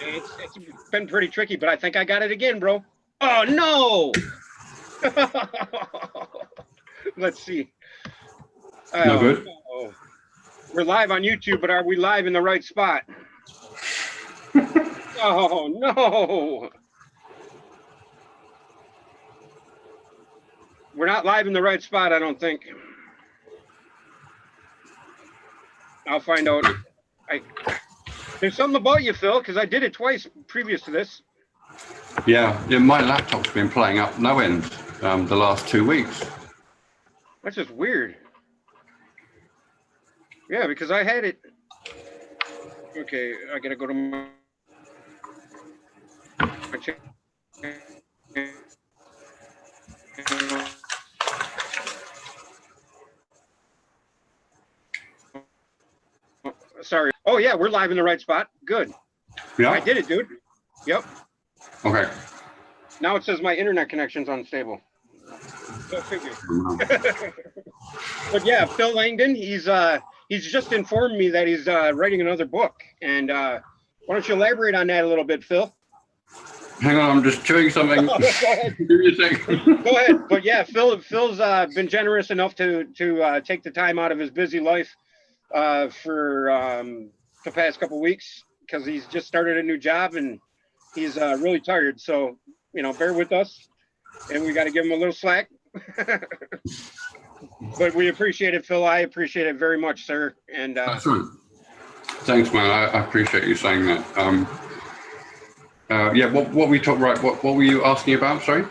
It's been pretty tricky, but I think I got it again, bro. Oh no! Let's see. No good. No. We're live on YouTube, but are we live in the right spot? Oh no! We're not live in the right spot, I don't think. I'll find out. There's something about you, Phil, because I did it twice previous to this. Yeah, my laptop's been playing up no end the last 2 weeks. That's just weird. Yeah, because I had it. Okay, I gotta go to my Sorry. Oh yeah, we're live in the right spot. Good. Yeah. I did it, dude. Yep. Okay. Now it says my internet connection's unstable. Go figure. But yeah, Phil Langdon, he's just informed me that he's writing another book. And why don't you elaborate on that a little bit, Phil? Hang on, I'm just chewing something. Go ahead. Give me a second. Go ahead. But yeah, Phil's been generous enough to take the time out of his busy life for the past couple weeks, because he's just started a new job and he's really tired. So, bear with us, and we got to give him a little slack. But we appreciate it, Phil. I appreciate it very much, sir. And that's right. Thanks, man. I appreciate you saying that. Yeah, what we talked, right? What were you asking about? Sorry.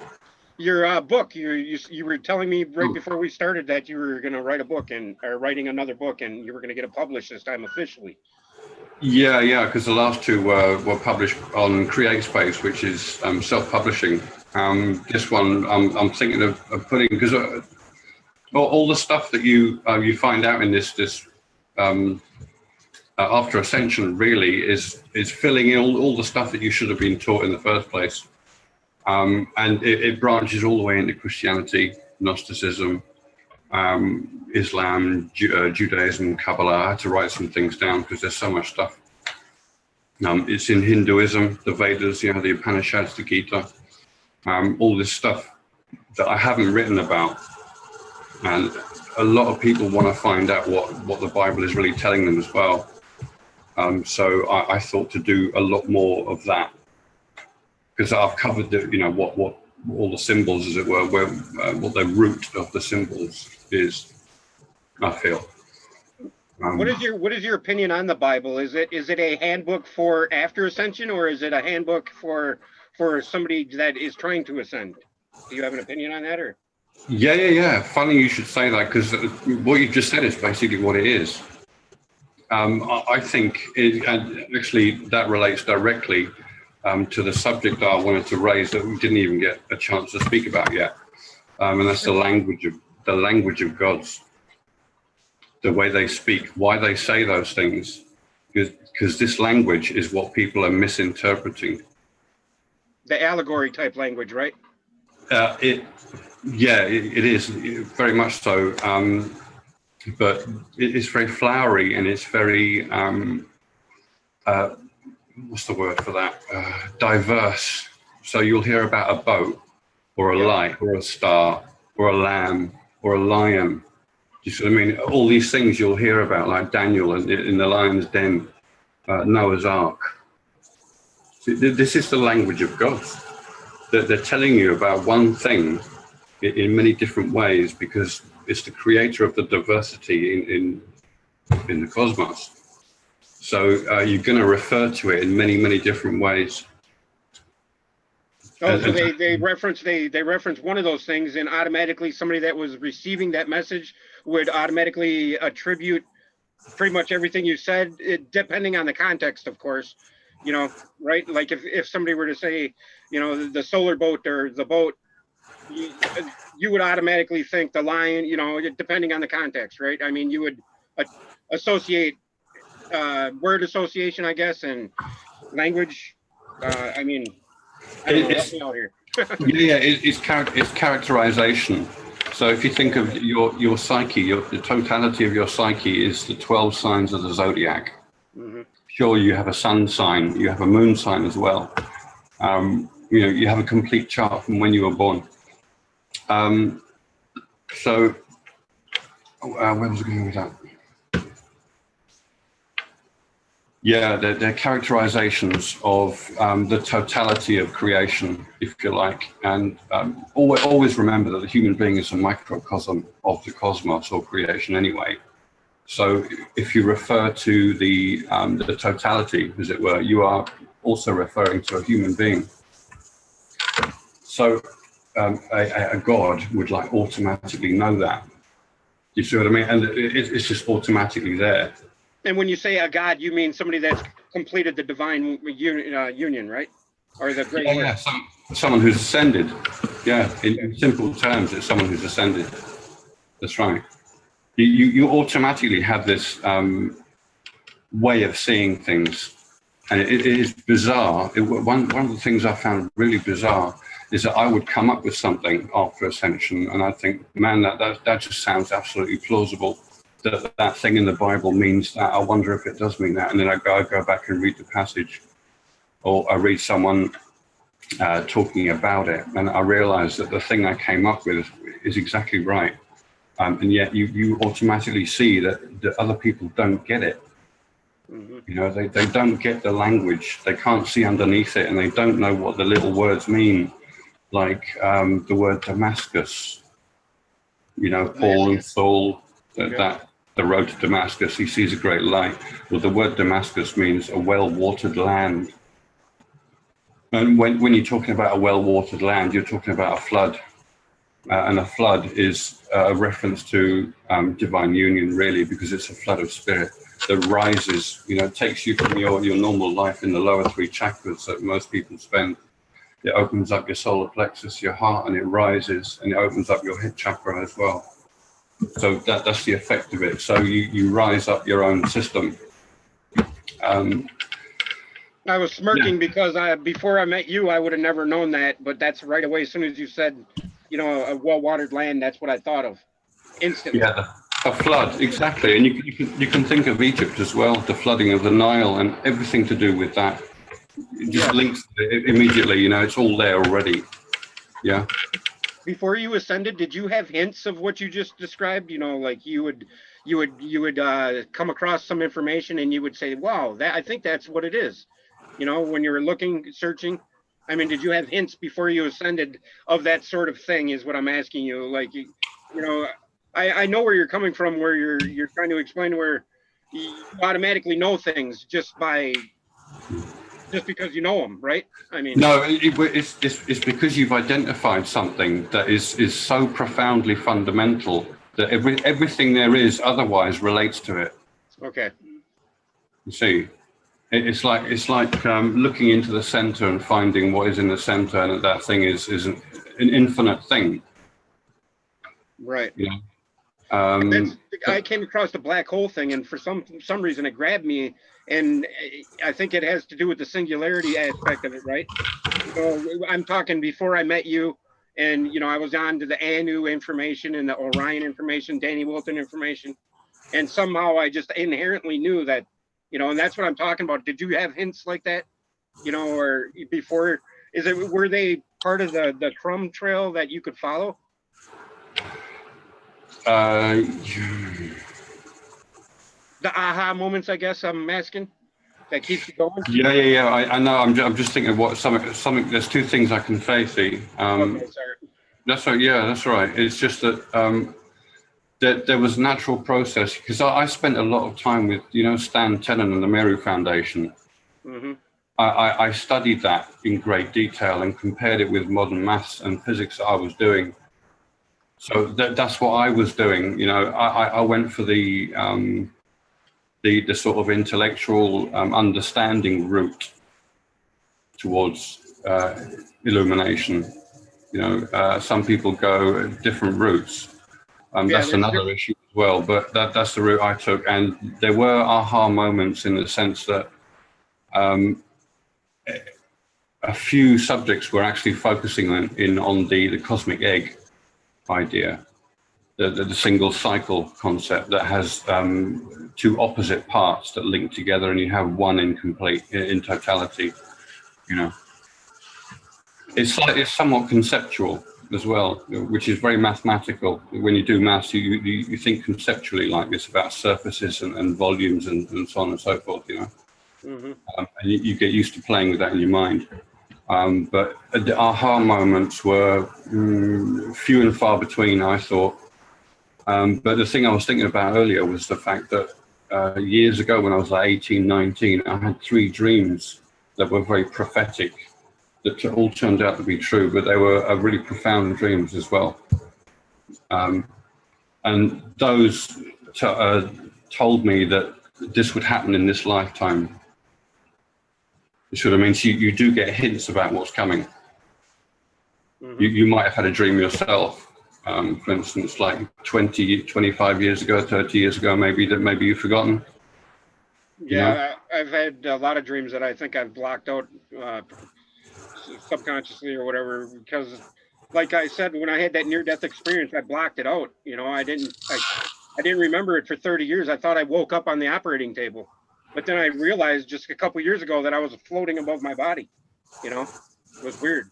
Your book. You were telling me right before we started that you were going to write a book or writing another book, and you were going to get it published this time officially. Yeah, because the last two were published on CreateSpace, which is self-publishing. This one I'm thinking of putting, because all the stuff that you find out in this after Ascension really is filling in all the stuff that you should have been taught in the first place. And it branches all the way into Christianity, Gnosticism, Islam, Judaism, Kabbalah. I had to write some things down because there's so much stuff. It's in Hinduism, the Vedas, the Upanishads, the Gita, all this stuff that I haven't written about. And a lot of people want to find out what the Bible is really telling them as well. So I thought to do a lot more of that, because I've covered what all the symbols, as it were, what the root of the symbols is, I feel. What is your opinion on the Bible? Is it a handbook for after ascension, or is it a handbook for somebody that is trying to ascend? Do you have an opinion on that, or? Yeah. Funny you should say that, because what you just said is basically what it is. I think actually that relates directly to the subject that I wanted to raise that we didn't even get a chance to speak about yet, and that's the language of gods, the way they speak, why they say those things, because this language is what people are misinterpreting. The allegory type language, right? It is very much so, but it's very flowery, and it's very what's the word for that? Diverse. So you'll hear about a boat, or a light, or a star, or a lamb, or a lion. You see what I mean? All these things you'll hear about, like Daniel in the lion's den, Noah's Ark. This is the language of God. They're telling you about one thing in many different ways, because it's the creator of the diversity in the cosmos. So you're going to refer to it in many different ways. Oh, so they reference one of those things, and automatically somebody that was receiving that message would automatically attribute pretty much everything you said, depending on the context, of course. Right? Like if somebody were to say, the solar boat or the boat, you would automatically think the lion, depending on the context, right? I mean, you would associate word association, I guess, and language. I mean, I don't know, help me out here. It's characterization. So if you think of your psyche, the totality of your psyche is the 12 signs of the zodiac. Mm-hmm. Sure, you have a sun sign, you have a moon sign as well. You have a complete chart from when you were born. Where was I going with that? Yeah, they're characterizations of the totality of creation, if you like. And always remember that the human being is a microcosm of the cosmos or creation anyway. So if you refer to the totality, as it were, you are also referring to a human being. So a God would like automatically know that. You see what I mean? And it's just automatically there. And when you say a God, you mean somebody that's completed the divine union, right? Or the great work. Yeah. Someone who's ascended. Yeah, in simple terms, it's someone who's ascended. That's right. You automatically have this way of seeing things, and it is bizarre. One of the things I found really bizarre is that I would come up with something after ascension, and I think, man, that just sounds absolutely plausible. That thing in the Bible means that. I wonder if it does mean that. And then I go back and read the passage, or I read someone talking about it, and I realize that the thing I came up with is exactly right. And yet you automatically see that other people don't get it. Mm-hmm. You know, they don't get the language. They can't see underneath it, and they don't know what the little words mean, like the word Damascus. You know, Paul and Saul, the road to Damascus, he sees a great light. Well, the word Damascus means a well-watered land. And when you're talking about a well-watered land, you're talking about a flood. And a flood is a reference to divine union, really, because it's a flood of spirit that rises, takes you from your normal life in the lower three chakras that most people spend. It opens up your solar plexus, your heart, and it rises, and it opens up your head chakra as well. So that's the effect of it. So you rise up your own system. I was smirking because before I met you, I would have never known that, but that's right away. As soon as you said, a well-watered land, that's what I thought of instantly. Yeah, a flood, exactly. And you can think of Egypt as well, the flooding of the Nile and everything to do with that. It just links it immediately, it's all there already. Yeah. Before you ascended, did you have hints of what you just described? Like you would come across some information and you would say, wow, I think that's what it is. When you were looking, searching. I mean, did you have hints before you ascended of that sort of thing is what I'm asking you. Like, I know where you're coming from, where you're trying to explain where you automatically know things just because you know them, right? I mean, no, it's because you've identified something that is so profoundly fundamental that everything there is otherwise relates to it. Okay. You see, it's like looking into the center and finding what is in the center, and that thing is an infinite thing. Right. I came across the black hole thing, and for some reason it grabbed me, and I think it has to do with the singularity aspect of it, right? I'm talking before I met you, and I was on to the Anu information and the Orion information, Danny Wilton information, and somehow I just inherently knew that, and that's what I'm talking about. Did you have hints like that, or before? Were they part of the crumb trail that you could follow? The aha moments, I guess I'm asking, that keeps you going. Yeah. I know. I'm just thinking of what something. There's two things I can say. See, okay, sorry. That's right. Yeah, that's right. It's just that there was a natural process because I spent a lot of time with Stan Tenen and the Meru Foundation. Mm-hmm. I studied that in great detail and compared it with modern maths and physics that I was doing. So that's what I was doing. I went for the sort of intellectual understanding route towards illumination. Some people go different routes. That's another issue as well. But that's the route I took, and there were aha moments in the sense that a few subjects were actually focusing on the cosmic egg idea. the single cycle concept that has two opposite parts that link together, and you have one in totality. You know, it's somewhat conceptual as well, which is very mathematical. When you do maths, you think conceptually like this about surfaces and volumes and so on and so forth. You know, and you get used to playing with that in your mind. But the aha moments were few and far between, I thought. But the thing I was thinking about earlier was the fact that years ago, when I was like 18, 19, I had 3 dreams that were very prophetic, that all turned out to be true, but they were really profound dreams as well. And those told me that this would happen in this lifetime. You see what I mean? So you do get hints about what's coming. You might have had a dream yourself. For instance, like 20, 25 years ago, 30 years ago, maybe you've forgotten. Yeah, I've had a lot of dreams that I think I've blocked out subconsciously or whatever, because like I said, when I had that near-death experience, I blocked it out. You know, I didn't remember it for 30 years. I thought I woke up on the operating table, but then I realized just a couple years ago that I was floating above my body. You know, it was weird.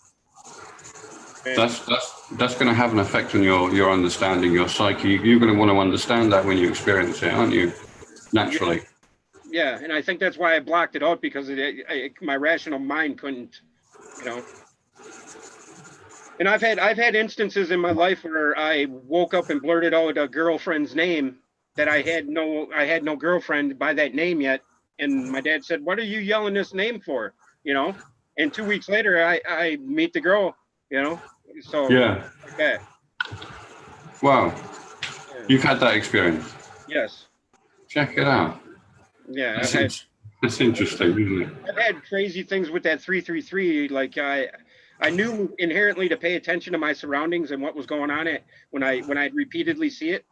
And that's going to have an effect on your understanding, your psyche. You're going to want to understand that when you experience it, aren't you? Naturally. Yeah, and I think that's why I blocked it out, because my rational mind couldn't, you know. And I've had instances in my life where I woke up and blurted out a girlfriend's name that I had no girlfriend by that name yet, and my dad said, "What are you yelling this name for?" You know. And 2 weeks later, I meet the girl, you know. So yeah. Okay. Wow. You've had that experience? Yes. Check it out. Yeah, that's interesting, isn't it? I've had crazy things with that 333. Like I knew inherently to pay attention to my surroundings and what was going on when I'd repeatedly see it.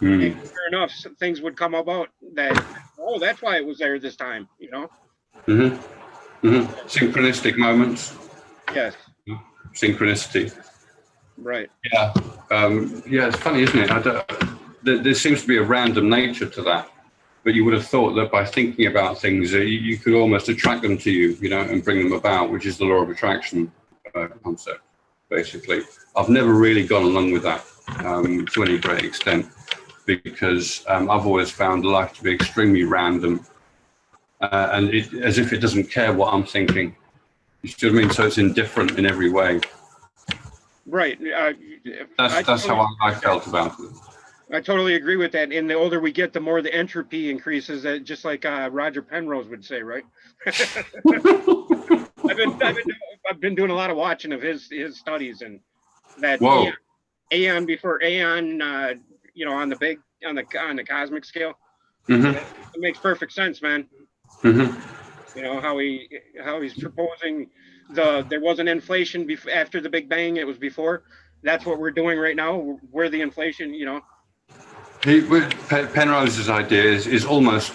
And sure enough, things would come about that. Oh, that's why it was there this time. You know. Synchronistic moments. Yes. Synchronicity. Right. Yeah. Yeah, it's funny, isn't it? There seems to be a random nature to that, but you would have thought that by thinking about things, you could almost attract them to you, you know, and bring them about, which is the law of attraction concept, basically. I've never really gone along with that to any great extent, because I've always found life to be extremely random, and as if it doesn't care what I'm thinking. You see what I mean? So it's indifferent in every way. Right. That's how I felt about it. I totally agree with that. And the older we get, the more the entropy increases. Just like Roger Penrose would say, right? I've been doing a lot of watching of his studies, and that aeon before aeon, you know, on the cosmic scale. It makes perfect sense, man. You know how he's proposing there wasn't inflation after the Big Bang, it was before. That's what we're doing right now. We're the inflation, you know. Penrose's idea is almost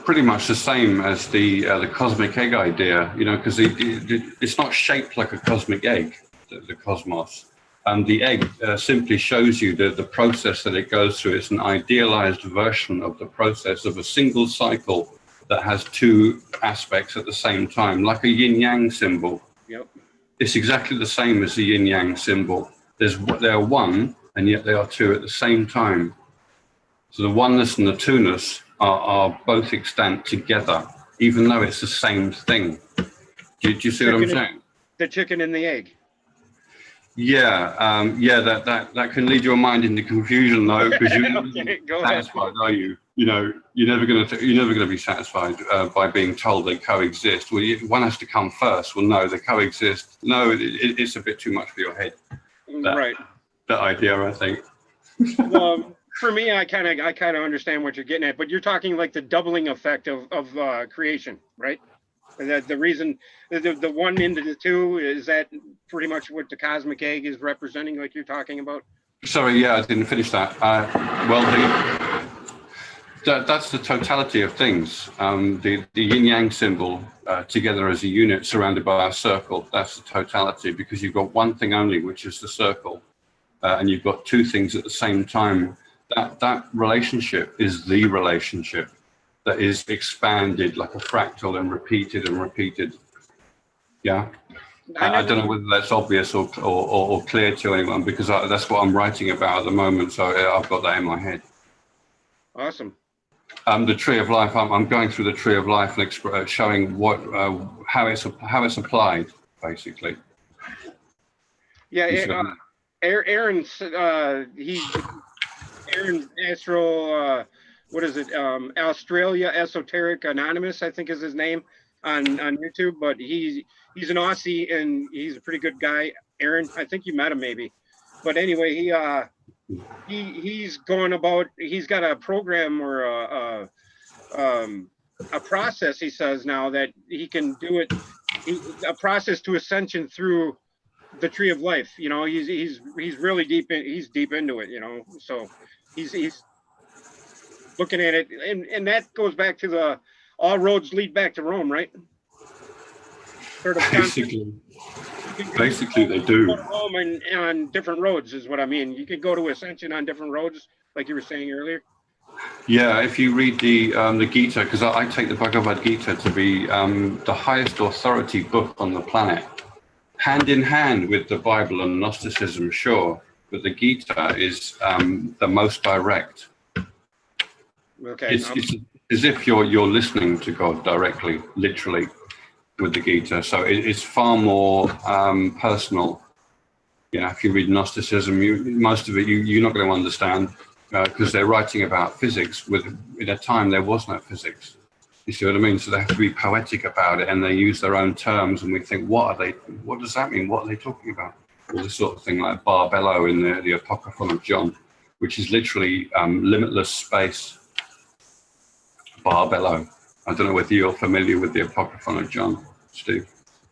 pretty much the same as the cosmic egg idea, you know, because it's not shaped like a cosmic egg, the cosmos. The egg simply shows you the process that it goes through. It's an idealized version of the process of a single cycle that has 2 aspects at the same time, like a yin-yang symbol. Yep. It's exactly the same as the yin-yang symbol. They are one, and yet they are 2 at the same time. So the oneness and the two-ness are both extant together, even though it's the same thing. Do you see what I'm saying? The chicken and the egg. Yeah, that can lead your mind into confusion, though, because you're never satisfied, are you? You know, you're never going to be satisfied by being told they coexist. Well, one has to come first. Well, no, they coexist. No, it's a bit too much for your head. Right. That idea, I think. Well, for me, I kind of understand what you're getting at, but you're talking like the doubling effect of creation, right? The reason the 1 into the 2, is that pretty much what the cosmic egg is representing, like you're talking about? Sorry, yeah, I didn't finish that. That's the totality of things. The yin-yang symbol together as a unit surrounded by a circle, that's the totality, because you've got one thing only, which is the circle. and you've got two things at the same time, that relationship is the relationship that is expanded like a fractal and repeated and repeated. Yeah. I don't know whether that's obvious or clear to anyone, because that's what I'm writing about at the moment. So I've got that in my head. Awesome. The tree of life. I'm going through the tree of life and showing what how it's applied, basically. Yeah, Aaron's Aaron Astro. What is it? Australia Esoteric Anonymous, I think is his name on YouTube. But he's an Aussie and he's a pretty good guy. Aaron, I think you met him maybe. But anyway, he's going about. He's got a program or a process. He says now that he can do it. A process to ascension through the tree of life. You know, he's really deep in. He's deep into it. You know, so he's looking at it, and that goes back to the all roads lead back to Rome, right? Sort of basically they do. Go to Rome and on different roads is what I mean. You could go to ascension on different roads, like you were saying earlier. Yeah, if you read the Gita, because I take the Bhagavad Gita to be the highest authority book on the planet, hand in hand with the Bible and Gnosticism, sure, but the Gita is the most direct. Okay. It's as if you're listening to God directly, literally, with the Gita. So it's far more personal. Yeah, if you read Gnosticism, most of it you're not going to understand because they're writing about physics in a time there was no physics. You see what I mean? So they have to be poetic about it, and they use their own terms, and we think, what does that mean? What are they talking about? All this sort of thing, like Barbello in the Apocryphon of John, which is literally limitless space. Barbello. I don't know whether you're familiar with the Apocryphon of John, Steve.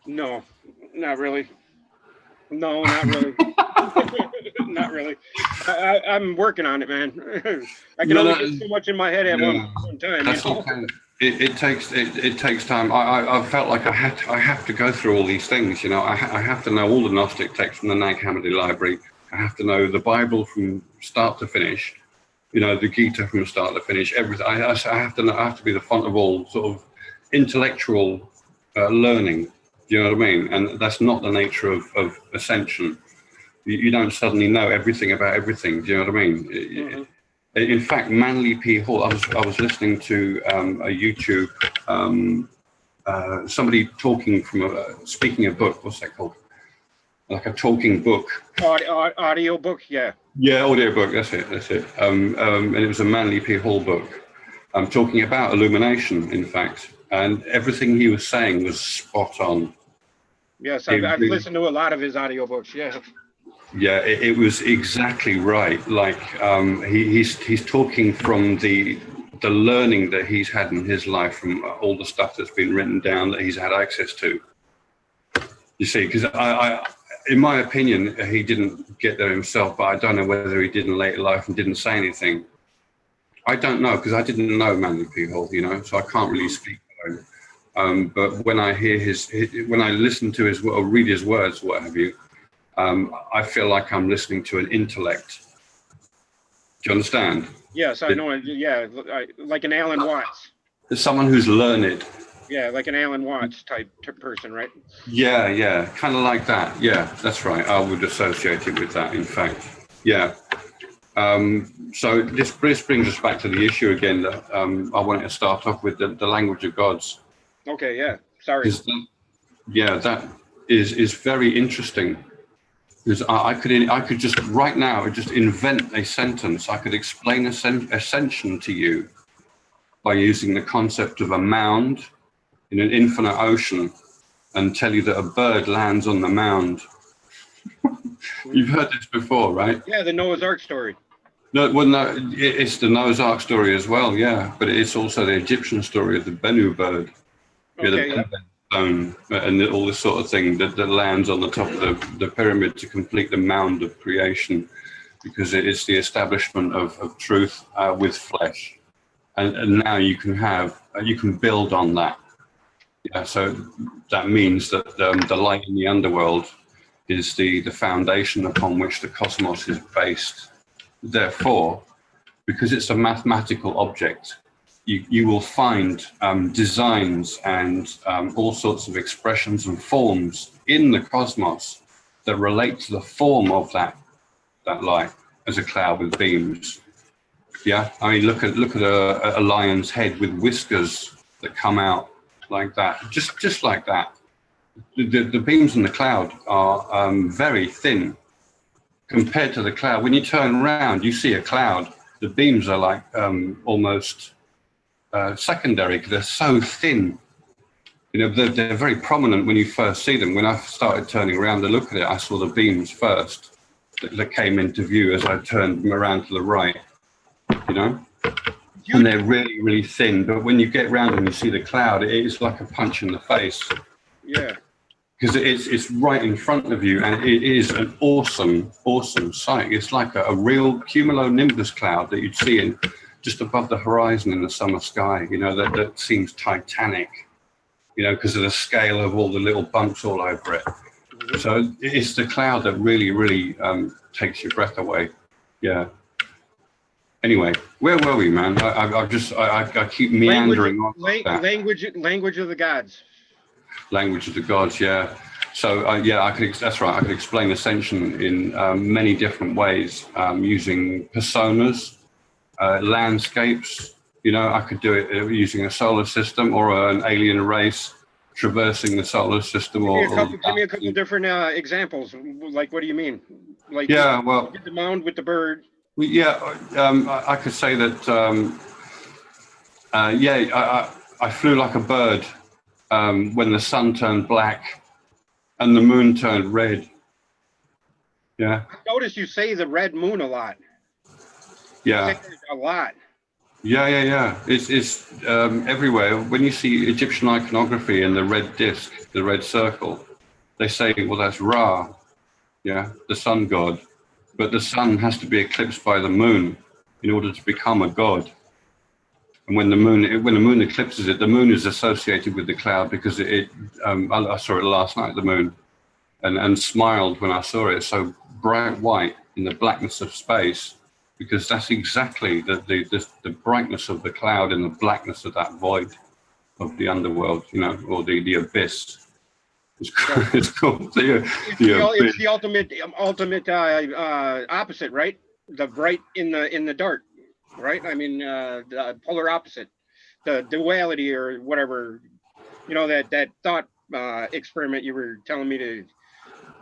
No, not really. No, not really. Not really. I'm working on it, man. I can only get so much in my head at one time. That's okay. It takes time. I felt like I have to go through all these things. You know, I have to know all the Gnostic texts from the Nag Hammadi library. I have to know the Bible from start to finish. You know, the Gita from start to finish. Everything. I have to know. I have to be the font of all sort of intellectual learning. Do you know what I mean? And that's not the nature of ascension. You don't suddenly know everything about everything. Do you know what I mean? Mm-hmm. In fact, Manly P. Hall. I was listening to a YouTube somebody talking from speaking a book. What's that called? Like a talking book. Audio book, yeah. Yeah, audio book. That's it. And it was a Manly P. Hall book. Talking about illumination, in fact, and everything he was saying was spot on. Yes, I've listened to a lot of his audiobooks. Yeah. Yeah, it was exactly right. Like he's talking from the learning that he's had in his life from all the stuff that's been written down that he's had access to. You see, because I in my opinion, he didn't get there himself, but I don't know whether he did in later life and didn't say anything. I don't know, because I didn't know Manly P. Hall, you know, so I can't really speak for him. But when I hear when I listen to his or read his words, what have you, I feel like I'm listening to an intellect. Do you understand? Yes, I know. Yeah, like an Alan Watts. Someone who's learned. Yeah, like an Alan Watts type person, right? Yeah, kind of like that. Yeah, that's right. I would associate it with that, in fact. Yeah. So this brings us back to the issue again that I wanted to start off with, the language of gods. Okay, yeah. Sorry. That is very interesting. Because I could just right now just invent a sentence. I could explain ascension to you by using the concept of a mound in an infinite ocean and tell you that a bird lands on the mound. You've heard this before, right? Yeah, the Noah's Ark story. No, it's the Noah's Ark story as well, yeah. But it's also the Egyptian story of the Bennu bird. Okay, stone and all this sort of thing that lands on the top of the pyramid to complete the mound of creation, because it is the establishment of truth with flesh. And now you can build on that. Yeah, so that means that the light in the underworld, is the foundation upon which the cosmos is based. Therefore, because it's a mathematical object, you will find designs and all sorts of expressions and forms in the cosmos that relate to the form of that light as a cloud with beams. Yeah, I mean, look at a lion's head with whiskers that come out like that, just like that. The beams in the cloud are very thin compared to the cloud. When you turn around, you see a cloud. The beams are like almost secondary because they're so thin. You know, they're very prominent when you first see them. When I started turning around to look at it, I saw the beams first that came into view as I turned around to the right. You know, and they're really, really thin. But when you get around and you see the cloud, it is like a punch in the face. Yeah. Because it's right in front of you, and it is an awesome sight. It's like a real cumulonimbus cloud that you'd see in just above the horizon in the summer sky. You know, that seems titanic. You know, because of the scale of all the little bumps all over it. Mm-hmm. So it's the cloud that really takes your breath away. Yeah. Anyway, where were we, man? I keep meandering on. Language of the gods. Language of the gods, yeah. So that's right. I could explain ascension in many different ways, using personas, landscapes. You know, I could do it using a solar system or an alien race traversing the solar system. Give me a couple different examples. Like, what do you mean? Like, yeah, well, the mound with the bird. I could say that. I flew like a bird. When the sun turned black and the moon turned red. Yeah. I noticed you say the red moon a lot. Yeah. A lot. Yeah. It's everywhere. When you see Egyptian iconography and the red disc, the red circle, they say, well, that's Ra, yeah, the sun god. But the sun has to be eclipsed by the moon in order to become a god. And when the moon eclipses it, the moon is associated with the cloud because I saw it last night, the moon, and smiled when I saw it. So bright white in the blackness of space, because that's exactly the brightness of the cloud in the blackness of that void of the underworld, you know, or the abyss. It's called the it's the ultimate opposite, right? The bright in the dark. Right, I mean, the polar opposite, the duality or whatever, you know, that thought experiment you were telling me to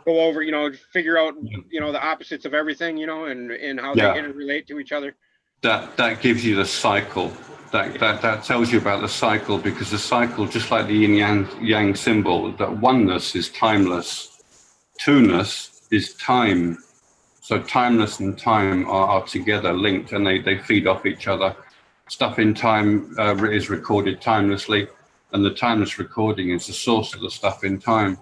go over, you know, figure out, you know, the opposites of everything, you know, and how they interrelate to each other. That gives you the cycle. That tells you about the cycle, because the cycle, just like the yin yang symbol, that oneness is timeless, two-ness is time. So timeless and time are together linked, and they feed off each other. Stuff in time is recorded timelessly, and the timeless recording is the source of the stuff in time.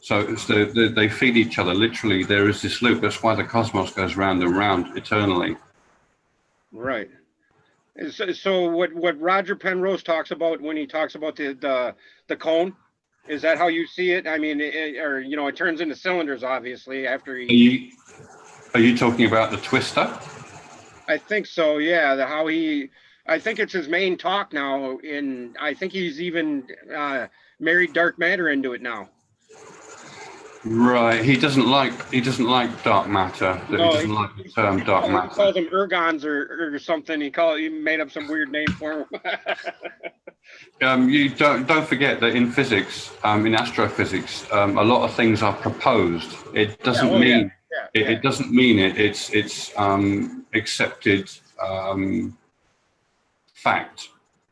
So they feed each other. Literally, there is this loop. That's why the cosmos goes round and round eternally. Right. So what Roger Penrose talks about when he talks about the cone, is that how you see it? I mean, it turns into cylinders, obviously, after he... Are you talking about the twister? I think so, yeah. I think it's his main talk now, and I think he's even married dark matter into it now. Right. He doesn't like dark matter. He doesn't like the term dark matter. He calls them ergons or something. He made up some weird name for them. You don't forget that in physics, in astrophysics, a lot of things are proposed. It doesn't mean it doesn't mean it's accepted fact.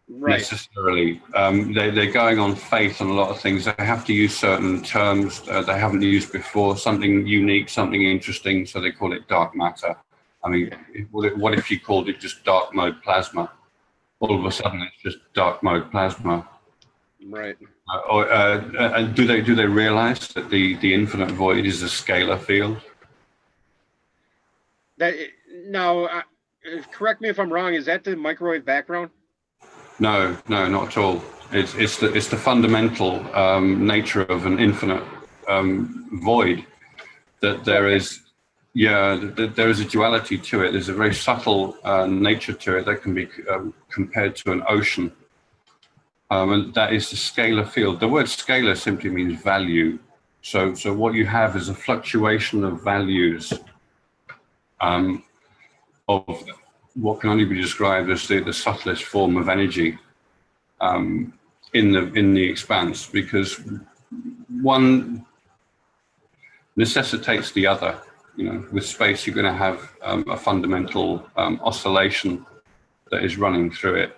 Right. Necessarily. They're going on faith on a lot of things. They have to use certain terms they haven't used before, something unique, something interesting, so they call it dark matter. I mean, what if you called it just dark mode plasma? All of a sudden it's just dark mode plasma. Right. And do they realize that the infinite void is a scalar field? Correct me if I'm wrong, is that the microwave background? No, not at all. It's the fundamental nature of an infinite void, that there is, there is a duality to it. There's a very subtle nature to it that can be compared to an ocean. And that is the scalar field. The word scalar simply means value. So what you have is a fluctuation of values of what can only be described as the subtlest form of energy in the expanse, because one necessitates the other. You know, with space, you're going to have a fundamental oscillation that is running through it,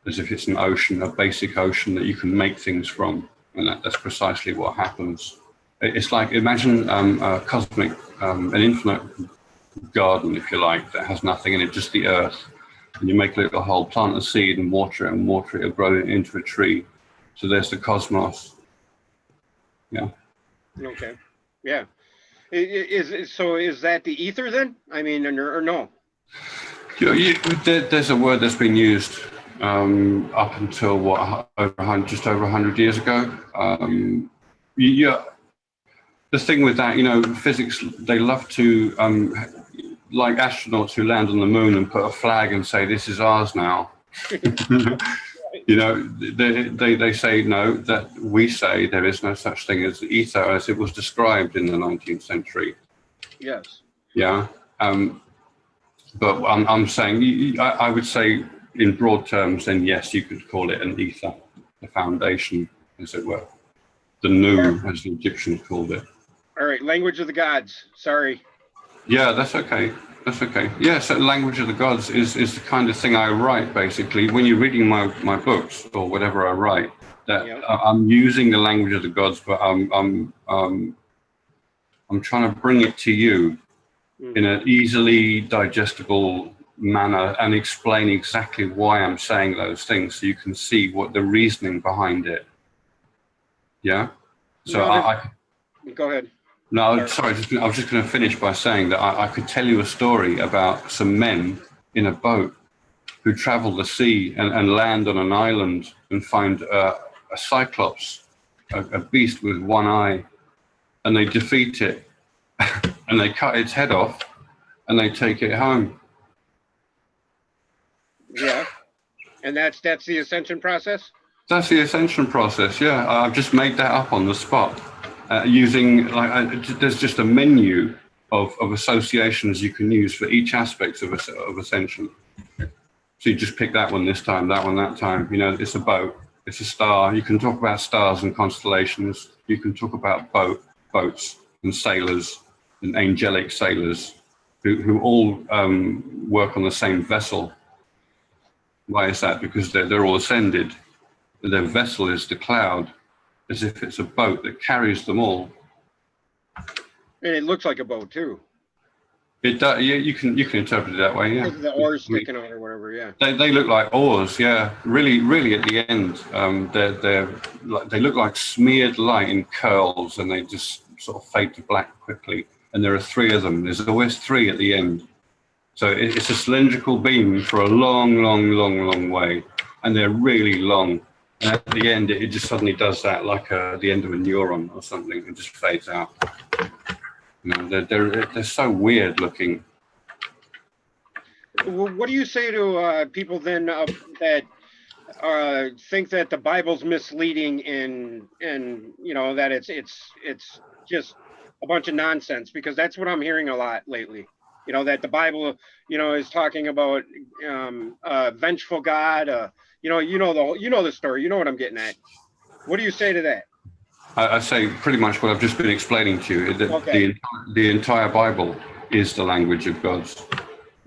as if it's an ocean, a basic ocean that you can make things from, and that's precisely what happens. It's like, imagine a cosmic, an infinite garden, if you like, that has nothing in it, just the earth, and you make a little hole, plant a seed and water it, it'll grow into a tree. So there's the cosmos. Yeah. Okay. Yeah. Is that the ether then? I mean, or no? There's a word that's been used up until just over 100 years ago. The thing with that, physics, they love to, like astronauts who land on the moon and put a flag and say, this is ours now. They say no, that we say there is no such thing as the ether as it was described in the 19th century. Yes. Yeah. But I'm saying, I would say in broad terms, then yes, you could call it an ether, the foundation, as it were. The Nu, as the Egyptians called it. All right, language of the gods. Sorry. Yeah, that's okay. That's okay. Yeah, so language of the gods is the kind of thing I write, basically. When you're reading my books or whatever I write, that I'm using the language of the gods, but I'm trying to bring it to you in an easily digestible manner and explain exactly why I'm saying those things, so you can see what the reasoning behind it. Yeah. So go ahead. No, sorry, I was just going to finish by saying that I could tell you a story about some men in a boat who travel the sea and land on an island and find a cyclops, a beast with one eye, and they defeat it and they cut its head off and they take it home. Yeah, and that's the ascension process? That's the ascension process, yeah. I've just made that up on the spot. Using, there's just a menu of associations you can use for each aspect of ascension. So you just pick that one this time, that one that time. It's a boat, it's a star. You can talk about stars and constellations. You can talk about boats and sailors and angelic sailors who all work on the same vessel. Why is that? Because they're all ascended. Their vessel is the cloud, as if it's a boat that carries them all. And it looks like a boat too. It does. Yeah, you can interpret it that way. Yeah. Because the oars sticking out or whatever. Yeah. They look like oars. Yeah. Really at the end, they look like smeared light in curls, and they just sort of fade to black quickly. And there are three of them. There's always three at the end. So it's a cylindrical beam for a long way, and they're really long. And at the end, it just suddenly does that, like the end of a neuron or something, and just fades out. They're so weird looking. Well, what do you say to people then that think that the Bible's misleading and that it's just a bunch of nonsense? Because that's what I'm hearing a lot lately. That the Bible, is talking about vengeful God. You know the story. You know what I'm getting at. What do you say to that? I say pretty much what I've just been explaining to you. Okay. The entire Bible is the language of gods.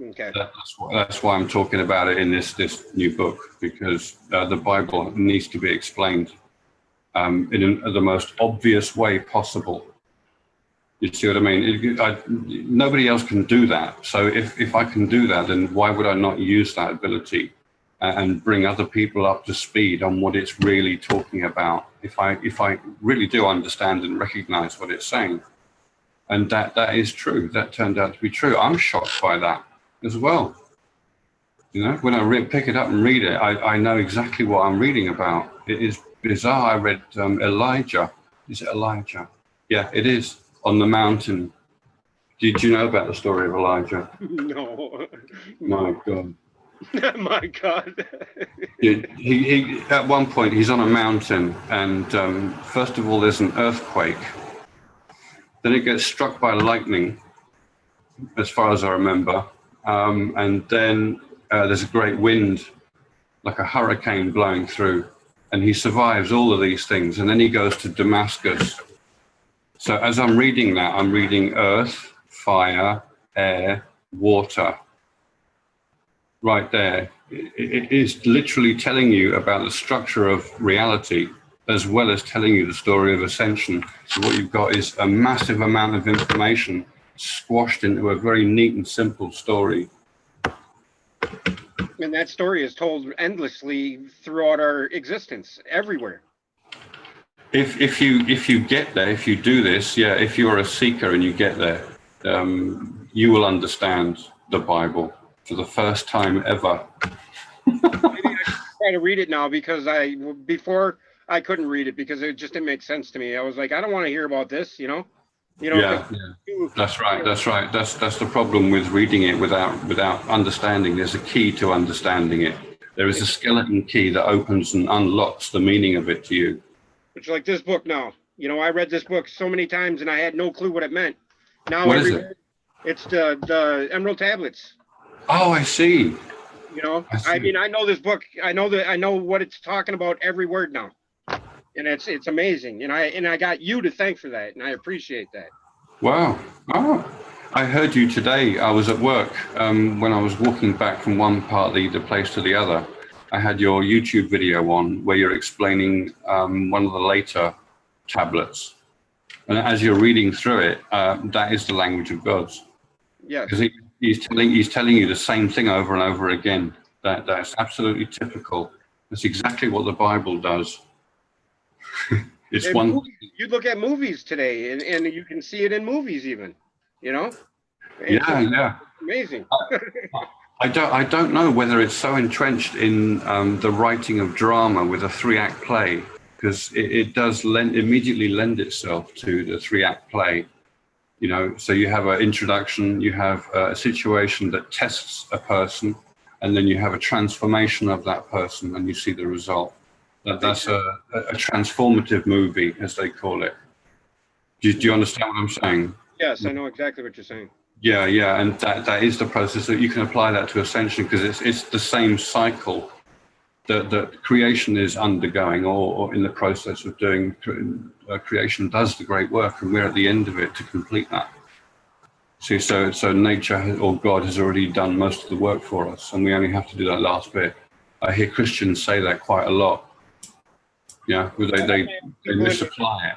Okay. That's why I'm talking about it in this new book, because the Bible needs to be explained in the most obvious way possible. You see what I mean? Nobody else can do that. So if I can do that, then why would I not use that ability and bring other people up to speed on what it's really talking about? If I really do understand and recognize what it's saying, and that is true. That turned out to be true. I'm shocked by that as well. When I pick it up and read it, I know exactly what I'm reading about. It is bizarre. I read Elijah. Is it Elijah? Yeah, it is on the mountain. Did you know about the story of Elijah? No, My no, God. my God. He at one point he's on a mountain, and first of all there's an earthquake. Then it gets struck by lightning, as far as I remember, and then there's a great wind, like a hurricane blowing through, and he survives all of these things, and then he goes to Damascus. So as I'm reading that, I'm reading earth, fire, air, water. Right there, it is literally telling you about the structure of reality, as well as telling you the story of ascension. So what you've got is a massive amount of information squashed into a very neat and simple story. And that story is told endlessly throughout our existence, everywhere. If you get there, if you do this, yeah, if you're a seeker and you get there, you will understand the Bible for the first time ever. Maybe I should try to read it now, because before I couldn't read it because it just didn't make sense to me. I was like, I don't want to hear about this, Yeah, yeah. That's right. That's right. That's the problem with reading it without understanding. There's a key to understanding it. There is a skeleton key that opens and unlocks the meaning of it to you. It's like this book now. I read this book so many times and I had no clue what it meant. Now What is it? it's the Emerald Tablets. Oh, I see. I I mean, see. I know this book. I know what it's talking about, every word now, and it's amazing. And I got you to thank for that, and I appreciate that. Wow. Oh, I heard you today. I was at work when I was walking back from one part of the place to the other. I had your YouTube video on where you're explaining one of the later tablets. And as you're reading through it, that is the language of God's. Yes. Because he's telling you the same thing over and over again. That's absolutely typical. That's exactly what the Bible does. It's And one. you look at movies today, and you can see it in movies even. It's Yeah, yeah. amazing. I don't know whether it's so entrenched in the writing of drama with a three-act play, because it does immediately lend itself to the three-act play. So you have an introduction, you have a situation that tests a person, and then you have a transformation of that person, and you see the result. That's a transformative movie, as they call it. Do you understand what I'm saying? Yes, I know exactly what you're saying. Yeah, yeah, and that is the process that you can apply that to ascension, because it's the same cycle that creation is undergoing, or in the process of doing. Creation does the great work, and we're at the end of it to complete that. See, so nature or God has already done most of the work for us, and we only have to do that last bit. I hear Christians say that quite a lot. Yeah, they misapply it.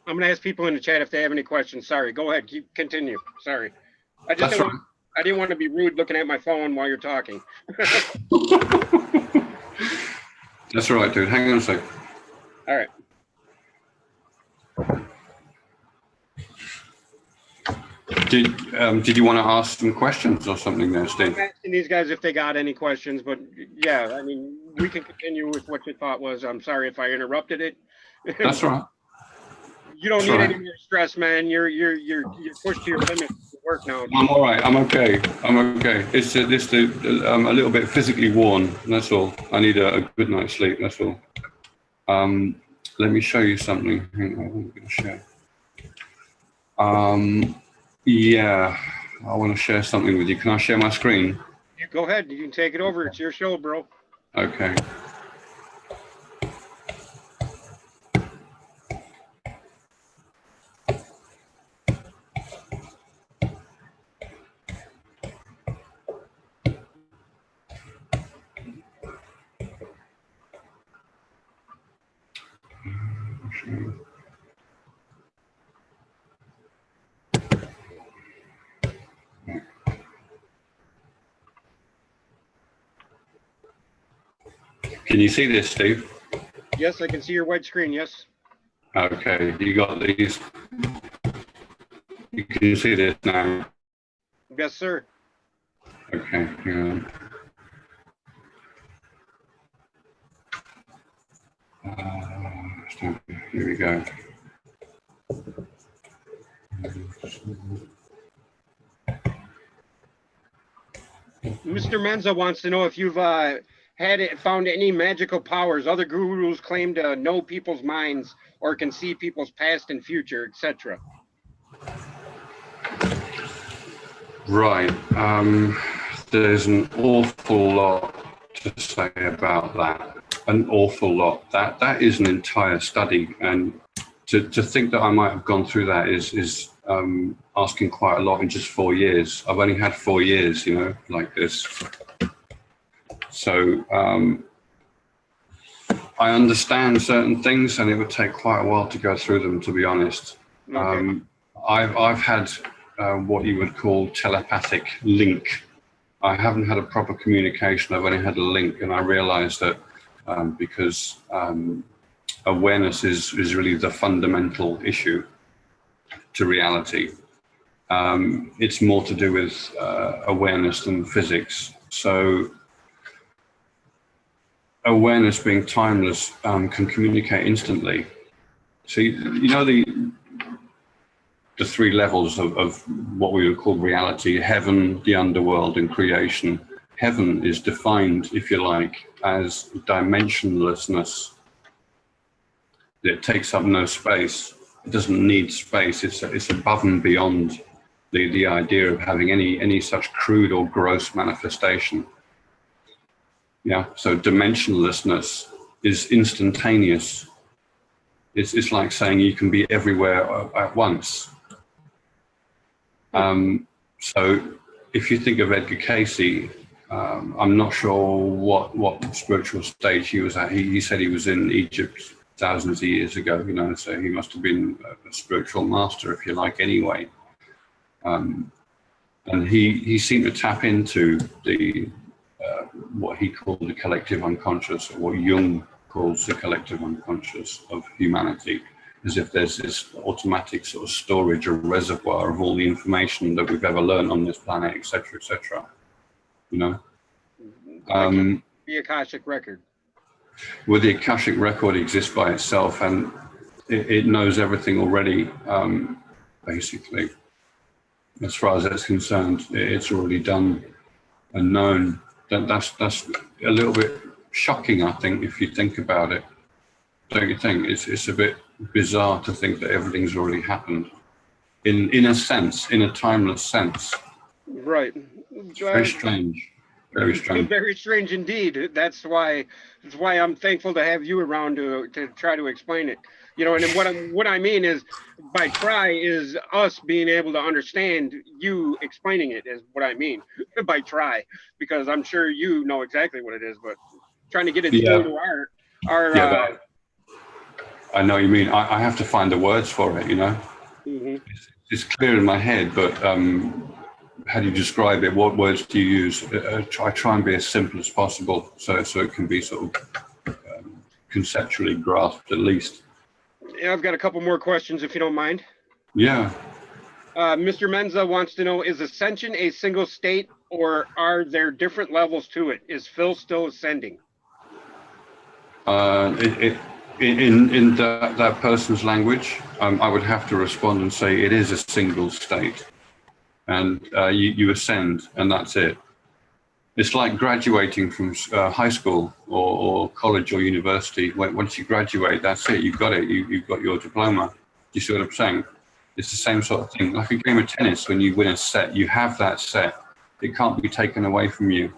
I'm going to ask people in the chat if they have any questions. Sorry, go ahead. Continue. Sorry. I didn't want to be rude looking at my phone while you're talking. That's all right, dude. Hang on a sec. All right. Did you want to ask some questions or something there, Steve? I'm asking these guys if they got any questions, but yeah, I mean, we can continue with what your thought was. I'm sorry if I interrupted it. That's all right. You don't need any more stress, man. You're pushed to your limit to work now. I'm all right. I'm okay. It's just a little bit physically worn. That's all. I need a good night's sleep. That's all. Let me show you something. Hang on, I'm going to share. Yeah, I want to share something with you. Can I share my screen? You go ahead. You can take it over. It's your show, bro. Okay. Can you see this, Steve? Yes, I can see your white screen. Yes. Okay, you got these. You can see this now. Yes, sir. Okay, hang on. Here we go. Mr. Menza wants to know if you've found any magical powers. Other gurus claim to know people's minds or can see people's past and future, etc. Right. There's an awful lot to say about that. An awful lot. That is an entire study, and to think that I might have gone through that is asking quite a lot in just 4 years. I've only had 4 years, you know, like this. So I understand certain things, and it would take quite a while to go through them, to be honest. Okay. I've had what you would call telepathic link. I haven't had a proper communication. I've only had a link, and I realized that because awareness is really the fundamental issue to reality. It's more to do with awareness than physics. So awareness, being timeless, can communicate instantly. So you know the 3 levels of what we would call reality: heaven, the underworld, and creation. Heaven is defined, if you like, as dimensionlessness. It takes up no space. It doesn't need space. It's above and beyond the idea of having any such crude or gross manifestation. Yeah. So dimensionlessness is instantaneous. It's like saying you can be everywhere at once. So if you think of Edgar Casey, I'm not sure what spiritual stage he was at. He said he was in Egypt thousands of years ago, you know, so he must have been a spiritual master, if you like, anyway. And he seemed to tap into the what he called the collective unconscious, or what Jung calls the collective unconscious of humanity, as if there's this automatic sort of storage or reservoir of all the information that we've ever learned on this planet, etc., you know. Like the Akashic record. Well, the Akashic record exists by itself, and it knows everything already, basically. As far as it's concerned, it's already done and known. That's a little bit shocking, I think, if you think about it. Don't you think? It's a bit bizarre to think that everything's already happened, in a sense, in a timeless sense. Right. It's very strange. Very strange. Very strange indeed. That's why I'm thankful to have you around to try to explain it. You know, and what I mean is, by try is us being able to understand you explaining it, is what I mean by try, because I'm sure you know exactly what it is, but trying to get it through to our but I know what you mean. I have to find the words for it, you know. Mm-hmm. It's clear in my head, but how do you describe it? What words do you use? I try and be as simple as possible, so it can be sort of conceptually grasped, at least. Yeah, I've got a couple more questions, if you don't mind. Yeah. Mr. Menza wants to know, is ascension a single state, or are there different levels to it? Is Phil still ascending? In that person's language, I would have to respond and say it is a single state. And you ascend, and that's it. It's like graduating from high school or college or university. Once you graduate, that's it. You've got it. You've got your diploma. Do you see what I'm saying? It's the same sort of thing. Like a game of tennis, when you win a set, you have that set. It can't be taken away from you.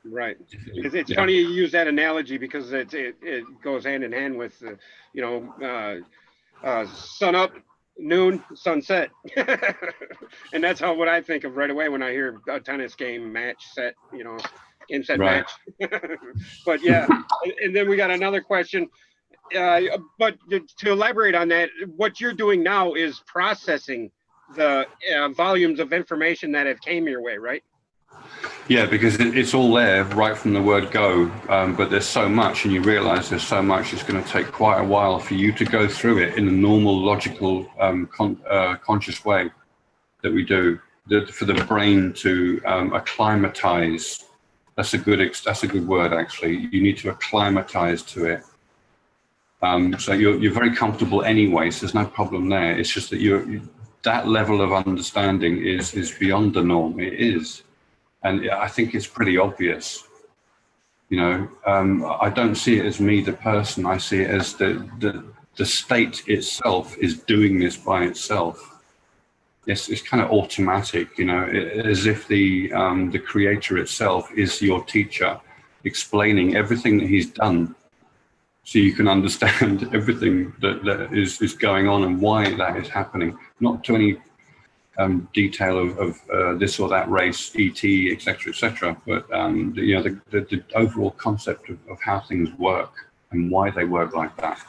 Right. It's funny you use that analogy, because it goes hand in hand with, sun up, noon, sunset. And that's what I think of right away when I hear a tennis game match set, game set Right. match. But yeah, and then we got another question. But to elaborate on that, what you're doing now is processing the volumes of information that have came your way, right? Yeah, because it's all there right from the word go, but there's so much, and you realize there's so much, it's going to take quite a while for you to go through it in a normal, logical, conscious way that we do, for the brain to acclimatize. That's a good word, actually. You need to acclimatize to it. So you're very comfortable anyway, so there's no problem there. It's just that that level of understanding is beyond the norm. It is. And I think it's pretty obvious. You know, I don't see it as me, the person. I see it as the state itself is doing this by itself. It's kind of automatic, you know, as if the creator itself is your teacher, explaining everything that he's done, so you can understand everything that is going on and why that is happening. Not to any detail of this or that race, ET, etc., but you know, the overall concept of how things work and why they work like that.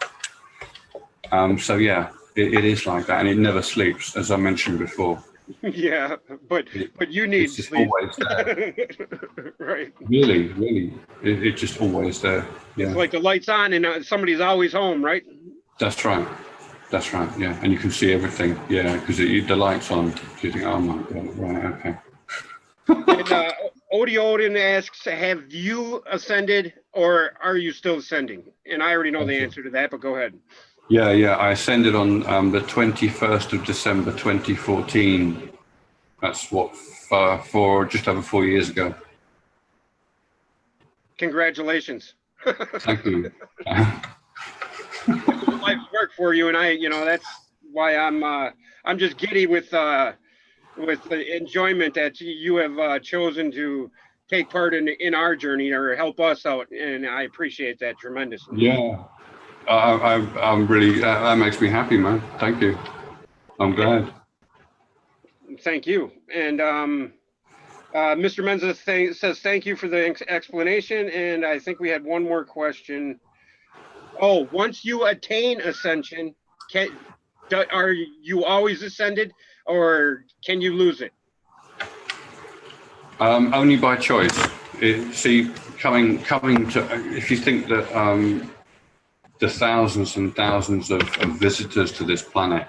So yeah, it is like that, and it never sleeps, as I mentioned before. Yeah, but you need it's just sleep. Always there. Right. Really, it's just always there. Yeah. It's like the lights on and somebody's always home, right? That's right. That's right. Yeah, and you can see everything. Yeah, because the light's on. So you think, oh my god, right, okay. And Odie Odin asks, have you ascended or are you still ascending? And I already know the answer to that, but go ahead. Yeah, I ascended on the 21st of December 2014. That's what, for just over 4 years ago. Congratulations. Thank you. Life's work for you, and that's why I'm just giddy with the enjoyment that you have chosen to take part in our journey or help us out, and I appreciate that tremendously. Yeah. I'm really, that makes me happy, man. Thank you. I'm glad. Thank you. And Mr. Menza says, thank you for the explanation. And I think we had one more question. Oh, once you attain ascension, are you always ascended or can you lose it? Only by choice. Coming to, if you think that the thousands and thousands of visitors to this planet,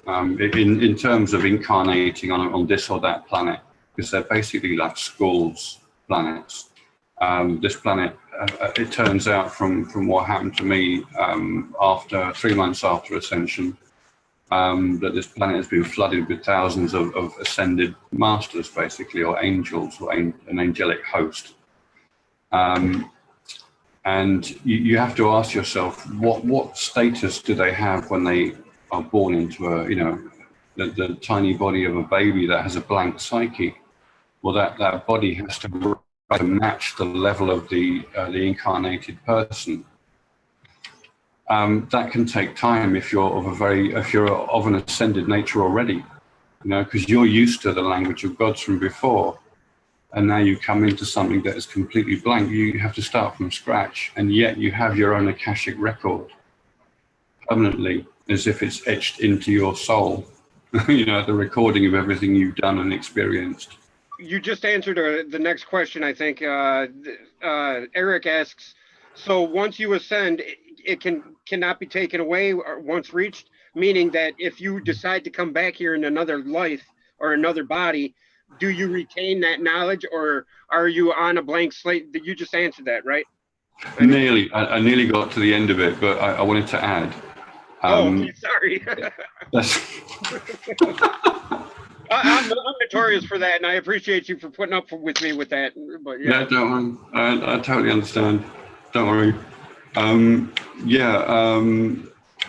in terms of incarnating on this or that planet, because they're basically like schools, planets. This planet, it turns out from what happened to me after 3 months after ascension, that this planet has been flooded with thousands of ascended masters, basically, or angels, or an angelic host. And you have to ask yourself, what status do they have when they are born into the tiny body of a baby that has a blank psyche? Well, that body has to match the level of the incarnated person. That can take time if you're of an ascended nature already, because you're used to the language of gods from before. And now you come into something that is completely blank. You have to start from scratch, and yet you have your own Akashic record permanently, as if it's etched into your soul. The recording of everything you've done and experienced. You just answered the next question, I think. Eric asks, so once you ascend, it cannot be taken away once reached, meaning that if you decide to come back here in another life or another body, do you retain that knowledge, or are you on a blank slate? You just answered that, right? I nearly got to the end of it, but I wanted to add. Okay, sorry. I'm notorious for that, and I appreciate you for putting up with me with that. But yeah, no, don't worry. I totally understand. Don't worry.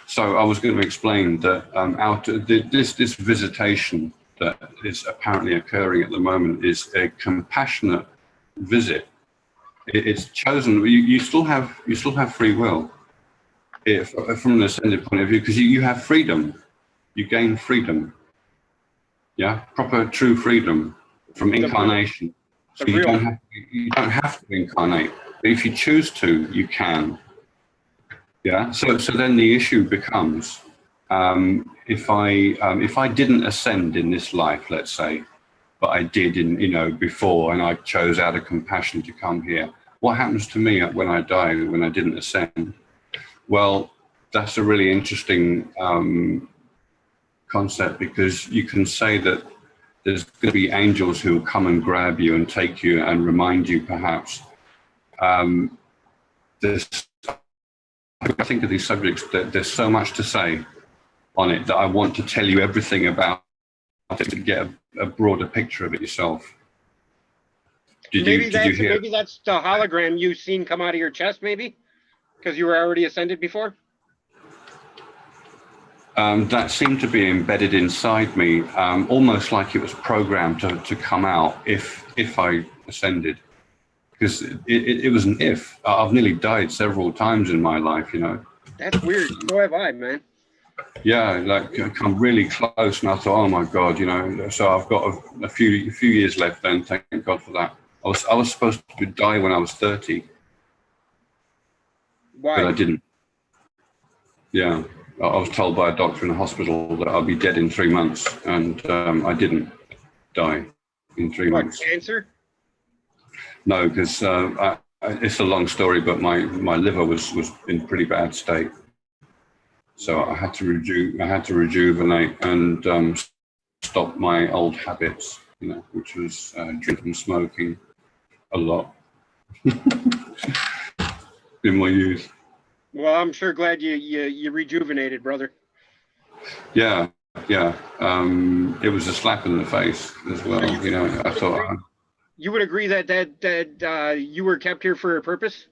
So I was going to explain that this visitation that is apparently occurring at the moment is a compassionate visit. It's chosen. You still have free will, from an ascended point of view, because you have freedom. You gain freedom. Yeah, proper true freedom from incarnation. So you don't have to incarnate. But if you choose to, you can. Yeah. So then the issue becomes, if I didn't ascend in this life, let's say, but I did before, and I chose out of compassion to come here, what happens to me when I die, when I didn't ascend? Well, that's a really interesting concept, because you can say that there's going to be angels who will come and grab you and take you and remind you, perhaps, there's I think of these subjects that there's so much to say on it that I want to tell you everything about it to get a broader picture of it yourself. Did you hear? Maybe that's the hologram you've seen come out of your chest, maybe? Because you were already ascended before? That seemed to be embedded inside me, almost like it was programmed to come out if I ascended. Because it was an if. I've nearly died several times in my life, you know. That's weird. So have I, man. Yeah, like I come really close, and I thought, oh my God, you know. So I've got a few years left. Then, thank God for that. I was supposed to die when I was 30. Why? But I didn't. Yeah, I was told by a doctor in a hospital that I'll be dead in 3 months, and I didn't die in 3 months. Cancer? No, because it's a long story, but my liver was in pretty bad state, so I had to rejuvenate and stop my old habits, you know, which was drinking, smoking a lot in my youth. Well, I'm sure glad you rejuvenated, brother. Yeah. It was a slap in the face as well. You know, I thought. You would agree that you were kept here for a purpose?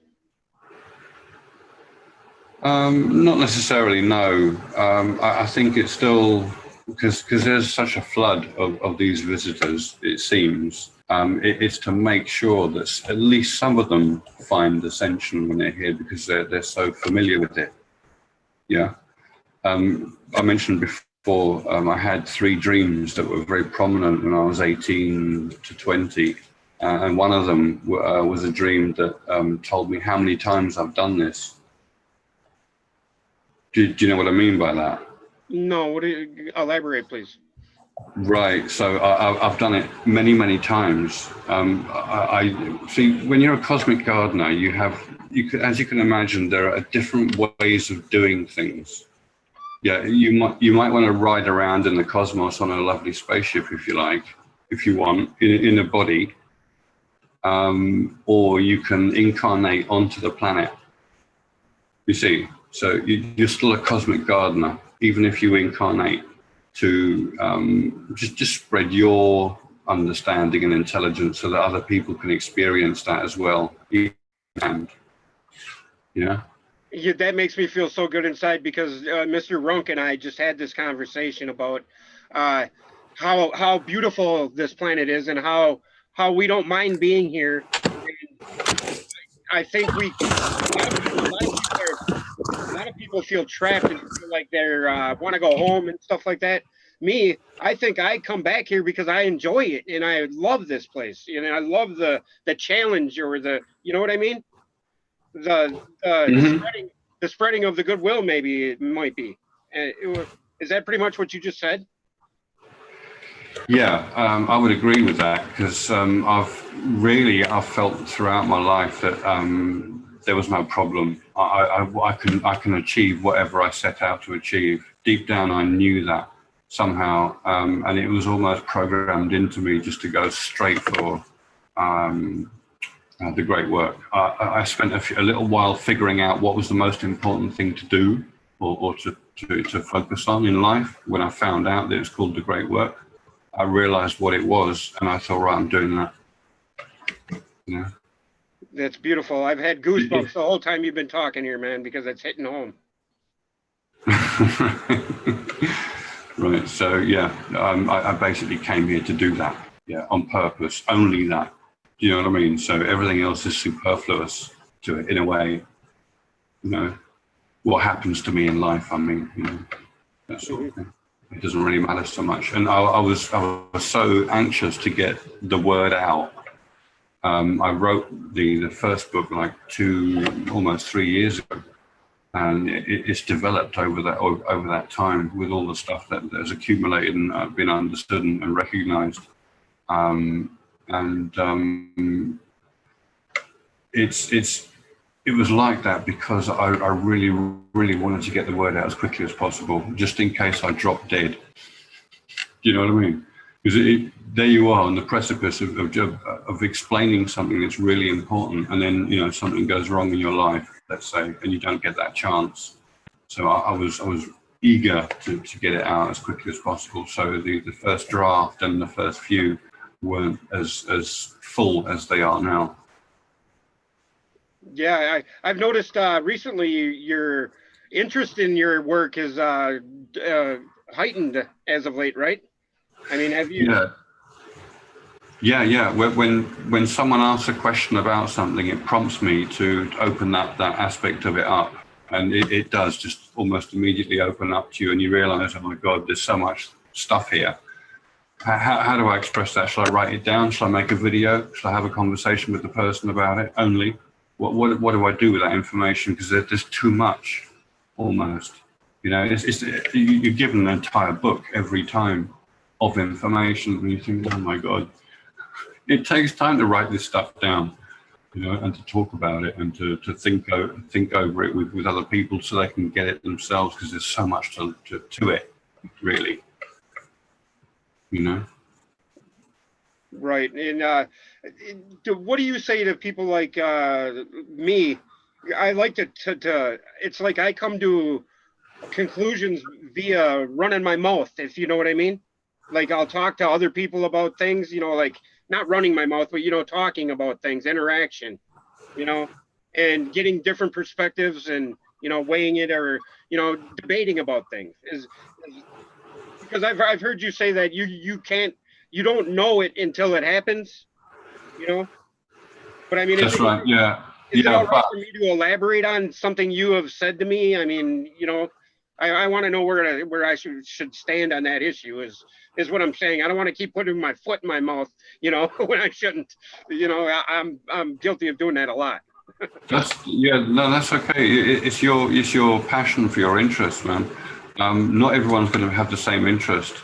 Not necessarily, no. I think it's still because there's such a flood of these visitors, it seems. It's to make sure that at least some of them find ascension when they're here because they're so familiar with it. Yeah. I mentioned before, I had 3 dreams that were very prominent when I was 18 to 20. And one of them was a dream that told me how many times I've done this. Do you know what I mean by that? No, elaborate, please. Right. So I've done it many times. I see when you're a cosmic gardener, as you can imagine, there are different ways of doing things. Yeah, you might want to ride around in the cosmos on a lovely spaceship if you like, if you want, in a body. Or you can incarnate onto the planet. You see, so you're still a cosmic gardener, even if you incarnate to just spread your understanding and intelligence so that other people can experience that as well. And yeah. That makes me feel so good inside because Mr. Runk and I just had this conversation about how beautiful this planet is and how we don't mind being here. And I think a lot of people feel trapped and feel like they're want to go home and stuff like that. Me, I think I come back here because I enjoy it and I love this place. You know, I love the challenge or you know what I mean? The spreading of the goodwill, maybe it might be. Is that pretty much what you just said? Yeah, I would agree with that because I've felt throughout my life that there was no problem. I can achieve whatever I set out to achieve. Deep down, I knew that somehow, and it was almost programmed into me just to go straight for the great work. I spent a little while figuring out what was the most important thing to do or to focus on in life. When I found out that it was called the great work, I realized what it was, and I thought, right, I'm doing that. Yeah. That's beautiful. I've had goosebumps the whole time you've been talking here, man, because it's hitting home. Right. So yeah, I basically came here to do that. Yeah, on purpose. Only that. Do you know what I mean? So everything else is superfluous to it in a way. You know, what happens to me in life? I mean, you know, that sort of thing. It doesn't really matter so much. And I was so anxious to get the word out. I wrote the first book like almost 3 years ago, and it's developed over that time with all the stuff that has accumulated and been understood and recognized. It was like that because I really wanted to get the word out as quickly as possible, just in case I dropped dead. Do you know what I mean? Because there you are on the precipice of explaining something that's really important, and then, you know, something goes wrong in your life. let's say, and you don't get that chance. So I was eager to get it out as quickly as possible. So the first draft and the first few weren't as full as they are now. Yeah, I've noticed recently your interest in your work is heightened as of late, right? I mean, have you? Yeah. When someone asks a question about something, it prompts me to open that aspect of it up, and it does just almost immediately open up to you, and you realize, oh my God, there's so much stuff here. How do I express that? Shall I write it down? Shall I make a video? Shall I have a conversation with the person about it only? What do I do with that information? Because there's too much, almost. You know, you're given an entire book every time of information, and you think, oh my God, it takes time to write this stuff down, you know, and to talk about it, and to think over it with other people so they can get it themselves, because there's so much to it, really. You know. Right. And what do you say to people like me? I like to it's like I come to conclusions via running my mouth, if you know what I mean. Like I'll talk to other people about things, you know, like not running my mouth, but, you know, talking about things, interaction, you know, and getting different perspectives and, you know, weighing it or, you know, debating about things is because I've heard you say that you don't know it until it happens, you know. But I mean, That's right. Yeah. is it all right But for me to elaborate on something you have said to me? I mean, you know, I want to know where I should stand on that issue is what I'm saying. I don't want to keep putting my foot in my mouth, you know, when I shouldn't. You know, I'm guilty of doing that a lot. no, that's okay. It's your passion for your interest, man. Not everyone's going to have the same interest,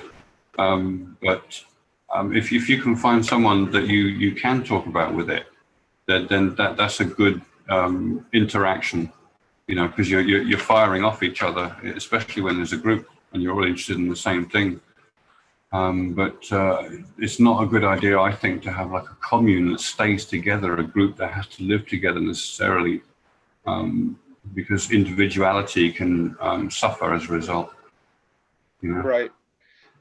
but if you can find someone that you can talk about with it, then that's a good interaction, you know, because you're firing off each other, especially when there's a group and you're all interested in the same thing. But it's not a good idea, I think, to have like a commune that stays together, a group that has to live together necessarily, because individuality can suffer as a result. You know? Right.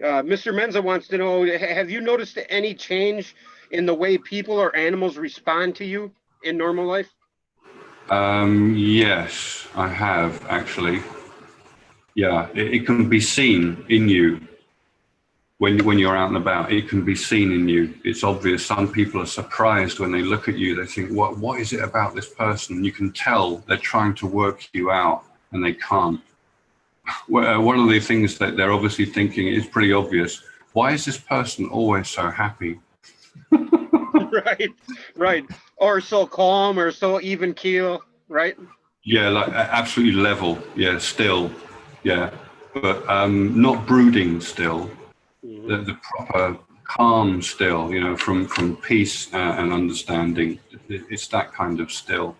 Mr. Menza wants to know, have you noticed any change in the way people or animals respond to you in normal life? Yes, I have actually. Yeah, it can be seen in you when you're out and about. It can be seen in you. It's obvious. Some people are surprised when they look at you. They think, what is it about this person? You can tell they're trying to work you out and they can't. One of the things that they're obviously thinking is pretty obvious. Why is this person always so happy? Right. Or so calm or so even keel, right? Yeah, like absolutely level. Yeah, still. Yeah, but not brooding still. Mm-hmm. The proper calm still, you know, from peace and understanding. It's that kind of still.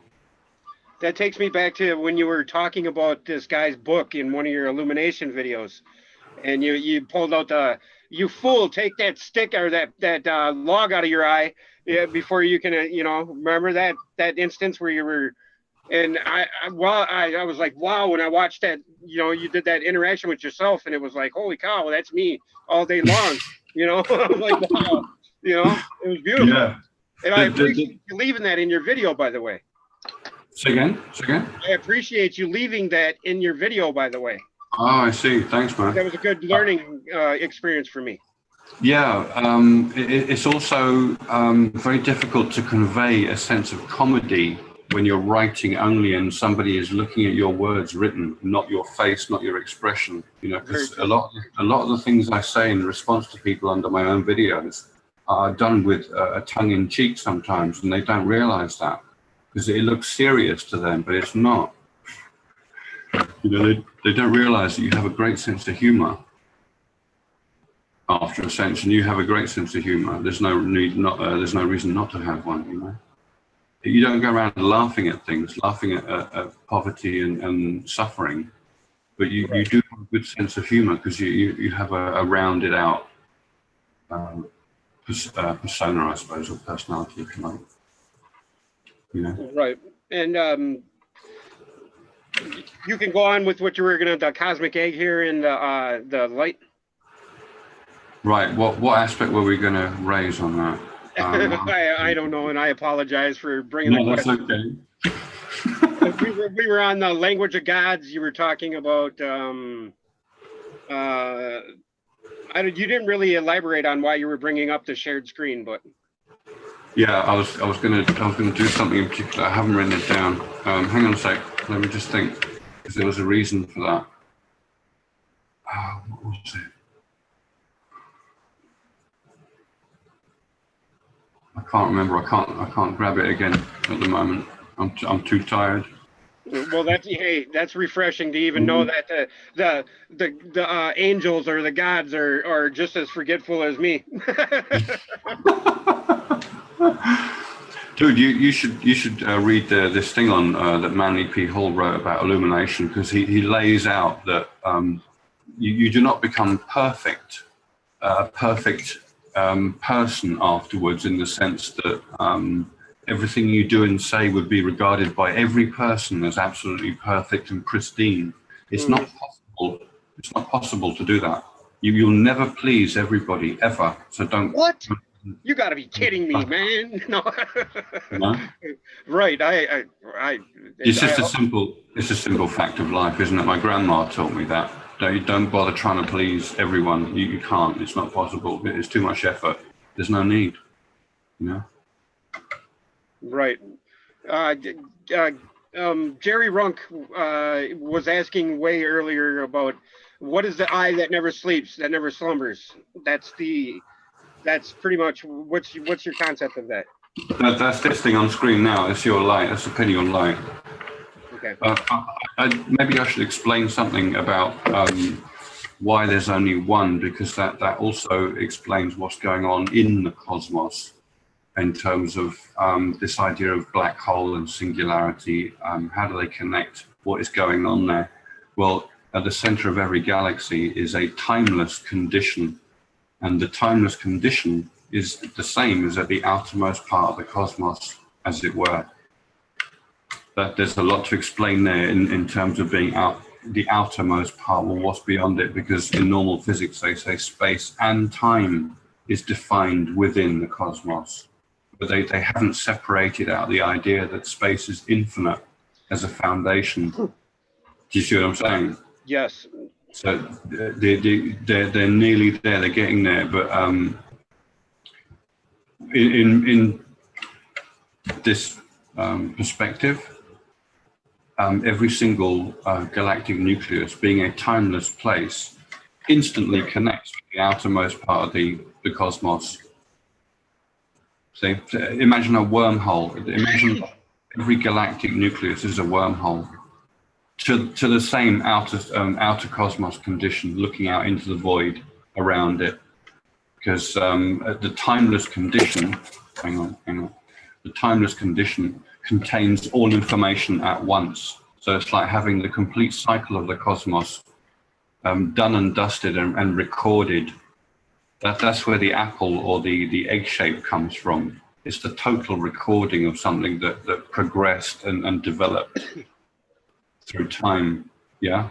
That takes me back to when you were talking about this guy's book in one of your illumination videos, and you pulled out the you fool, take that stick or that log out of your eye, yeah, before you can you know, remember that instance where you were. And I was like, wow, when I watched that, you know, you did that interaction with yourself, and it was like, holy cow, that's me all day long, you know. I'm like, wow, you know, it was beautiful. Yeah. And I appreciate you leaving that in your video, by the way. Say again? Say again? I appreciate you leaving that in your video, by the way. Oh, I see. Thanks, man. That was a good learning experience for me. Yeah, it's also very difficult to convey a sense of comedy when you're writing only and somebody is looking at your words written, not your face, not your expression. You know, because a lot of the things I say in response to people under my own videos are done with a tongue in cheek sometimes, and they don't realize that because it looks serious to them, but it's not. You know, they don't realize that you have a great sense of humor. After a sense, and you have a great sense of humor. There's no reason not to have one. You know, you don't go around laughing at things, laughing at poverty and suffering, but you do have a good sense of humor because you have a rounded out persona, I suppose, or personality, if you like. You know, Right. And You can go on with what you were gonna, the cosmic egg here and the light. Right. What aspect were we going to raise on that? I don't know, and I apologize for bringing the No, that's question. okay. We were on the language of gods. You were talking about you didn't really elaborate on why you were bringing up the shared screen, but Yeah, I was gonna do something in particular. I haven't written it down. Hang on a sec. Let me just think, because there was a reason for that. What was it? I can't remember. I can't grab it again at the moment. I'm too tired. well, that's refreshing to even know that the angels or the gods are just as forgetful as me. Dude, you should read this thing on that Manly P. Hall wrote about illumination, because he lays out that you do not become perfect, a perfect person afterwards, in the sense that everything you do and say would be regarded by every person as absolutely perfect and pristine. It's not possible. It's not possible to do that. You'll never please everybody ever. So don't. What? You got to be kidding me, man! No. No? Right. It's just a simple fact of life, isn't it? My grandma taught me that. Don't bother trying to please everyone. You can't. It's not possible. It's too much effort. There's no need. You know. Right. Jerry Runk was asking way earlier about what is the eye that never sleeps, that never slumbers. That's pretty much what's your concept of that? That's this thing on screen now. It's your light. That's the pineal light. Okay. Maybe I should explain something about why there's only one, because that also explains what's going on in the cosmos in terms of this idea of black hole and singularity. How do they connect? What is going on there? Well, at the center of every galaxy is a timeless condition, and the timeless condition is the same as at the outermost part of the cosmos, as it were. But there's a lot to explain there in terms of being the outermost part. Well, what's beyond it? Because in normal physics, they say space and time is defined within the cosmos. But they haven't separated out the idea that space is infinite as a foundation. Do you see what I'm saying? Yes. So they're nearly there. They're getting there. But in this perspective, every single galactic nucleus, being a timeless place, instantly connects with the outermost part of the cosmos. See, imagine a wormhole. Imagine every galactic nucleus is a wormhole to the same outer cosmos condition, looking out into the void around it. Because the timeless condition, hang on, the timeless condition contains all information at once. So it's like having the complete cycle of the cosmos done and dusted and recorded. That's where the apple or the egg shape comes from. It's the total recording of something that progressed and developed through time. Yeah.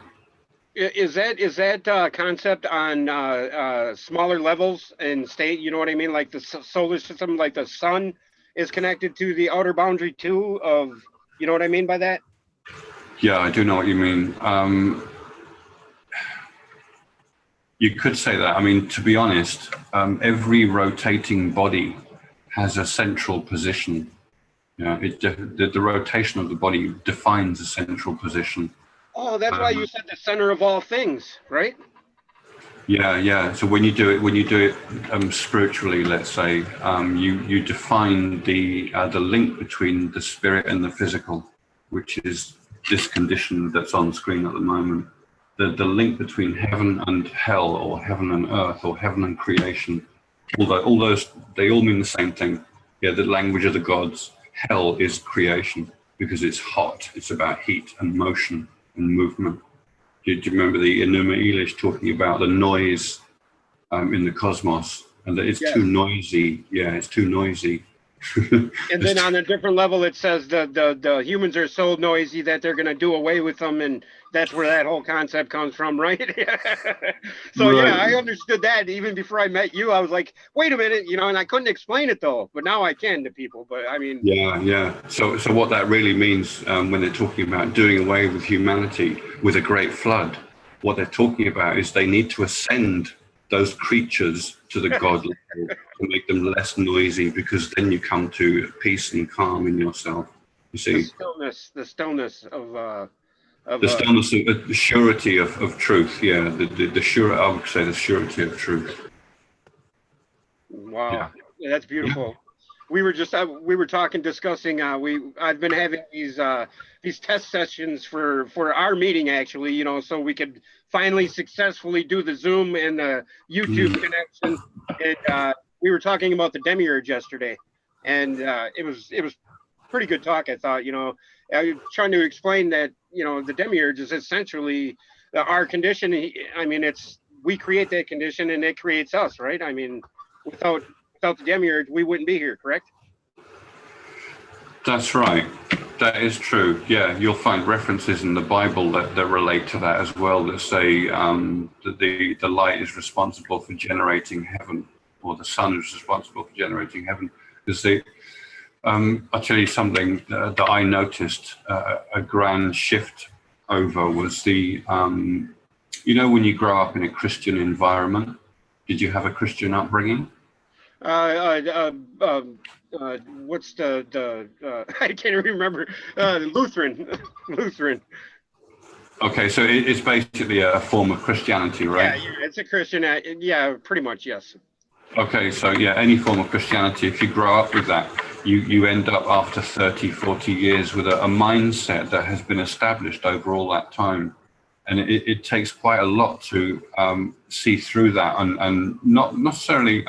Is that concept on smaller levels and state? You know what I mean? Like the solar system, like the sun is connected to the outer boundary too of, you know what I mean by that? Yeah, I do know what you mean. You could say that. I mean, to be honest, every rotating body has a central position. You know, the rotation of the body defines a central position. Oh, that's why you said the center of all things, right? Yeah. So when you do it spiritually, let's say, you define the link between the spirit and the physical, which is this condition that's on screen at the moment. The link between heaven and hell, or heaven and earth, or heaven and creation. Although all those, they all mean the same thing. Yeah, the language of the gods. Hell is creation because it's hot. It's about heat and motion and movement. Do you remember the Enuma Elish talking about the noise in the cosmos, and that it's too noisy? Yeah, it's too noisy. And then on a different level, it says the humans are so noisy that they're going to do away with them, and that's where that whole concept comes from, right? So yeah, I Right. understood that even before I met you. I was like, wait a minute, and I couldn't explain it though, but now I can to people. But I mean, Yeah, yeah. So what that really means when they're talking about doing away with humanity with a great flood, what they're talking about is they need to ascend those creatures to the God level to make them less noisy, because then you come to peace and calm in yourself. You see, the stillness of the stillness, the surety of truth. Yeah, the sure. I would say the surety of truth. wow, Yeah. yeah, that's Yeah. beautiful. We were talking, discussing. I've been having these test sessions for our meeting, actually. So we could finally successfully do the Zoom and the YouTube Mm. connection. And we were talking about the demiurge yesterday, and it was pretty good talk. I thought. I was trying to explain that the demiurge is essentially our condition. I mean, it's we create that condition, and it creates us, right? I mean, without without the demiurge, we wouldn't be here, correct? That's right. That is true. Yeah, you'll find references in the Bible that relate to that as well, that say that the light is responsible for generating heaven, or the sun is responsible for generating heaven. Because I'll tell you something that I noticed a grand shift over was when you grow up in a Christian environment. Did you have a Christian upbringing? What's the I can't remember. Lutheran, Lutheran. Okay, so it's basically a form of Christianity, Yeah, right? yeah, it's a Christian. Yeah, pretty much, yes. Okay, so yeah, any form of Christianity, if you grow up with that, you end up after 30, 40 years with a mindset that has been established over all that time. And it takes quite a lot to see through that and not necessarily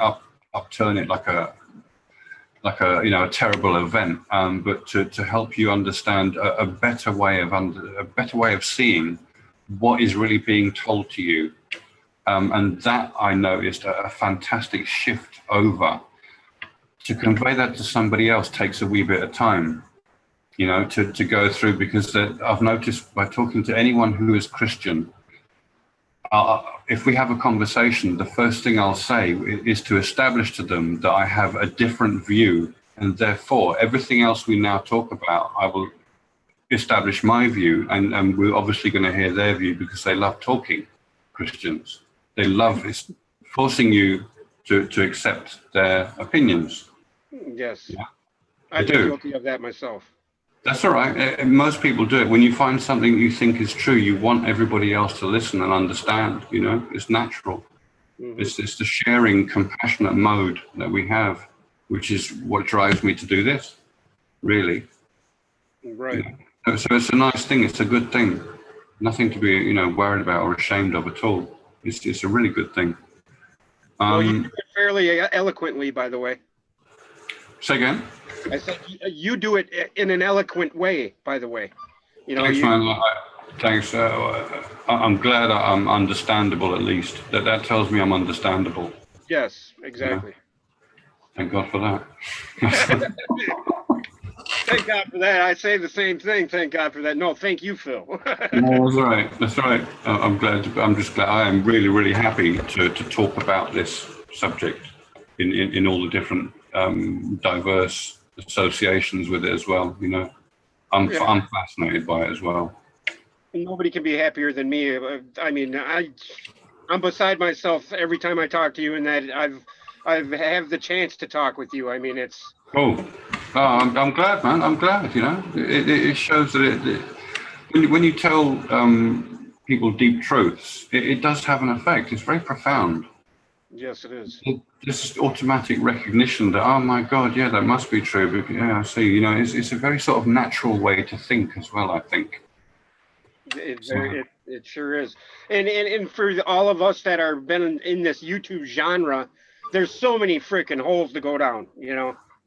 upturn it like a terrible event, but to help you understand a better way of seeing what is really being told to you. And that I noticed a fantastic shift over. To convey that to somebody else takes a wee bit of time, to go through, because I've noticed by talking to anyone who is Christian, if we have a conversation, the first thing I'll say is to establish to them that I have a different view, and therefore everything else we now talk about, I will establish my view, and we're obviously going to hear their view, because they love talking. Christians, they love forcing you to accept their opinions. Yes, Yeah, they I've been do. guilty of that myself. That's all right. Most people do it. When you find something you think is true, you want everybody else to listen and understand. It's natural. Hmm. It's the sharing, compassionate mode that we have, which is what drives me to do this, really. Right. So it's a nice thing. It's a good thing. Nothing to be, worried about or ashamed of at all. It's a really good thing. Well, you do it fairly eloquently, by the way. Say again? I said you do it in an eloquent way, by the way. Thanks, You. man. Thanks. I'm glad I'm understandable, at least. That tells me I'm understandable. Yes, Yeah. exactly. Thank God for that. Thank God for that. I say the same thing. Thank God for that. No, thank you, Phil. No, that's right. That's right. I'm glad. I'm just glad. I am really, really happy to talk about this subject in all the different diverse associations with it as well. Yeah, I'm fascinated by it as well. nobody can be happier than me. I mean, I'm beside myself every time I talk to you, and that I've have the chance to talk with you. I mean, it's Cool. Oh, I'm glad, man. I'm glad. It shows that when you tell people deep truths, it does have an effect. It's very profound. yes, it is. This automatic recognition that, oh my God, yeah, that must be true. But yeah, I see. It's a very sort of natural way to think as well, I think. So, It sure is. And for all of us that are been in this YouTube genre, there's so many freaking holes to go down.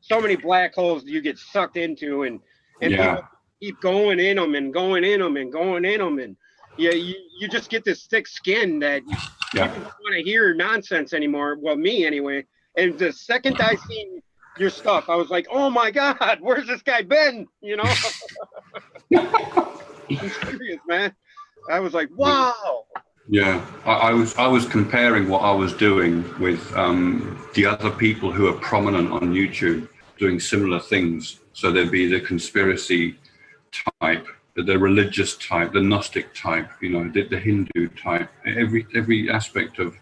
So many black holes you get sucked into, and yeah, people keep going in them and going in them and going in them, and yeah, you just get this thick skin that yeah, people don't want to hear nonsense anymore. Well, me anyway. And the second I seen your stuff. I was like, oh my God, where's this guy been? You know, I'm serious, man. I was like, wow. Yeah, I was comparing what I was doing with the other people who are prominent on YouTube doing similar things. So there'd be the conspiracy type, the religious type, the Gnostic type, the Hindu type, every aspect of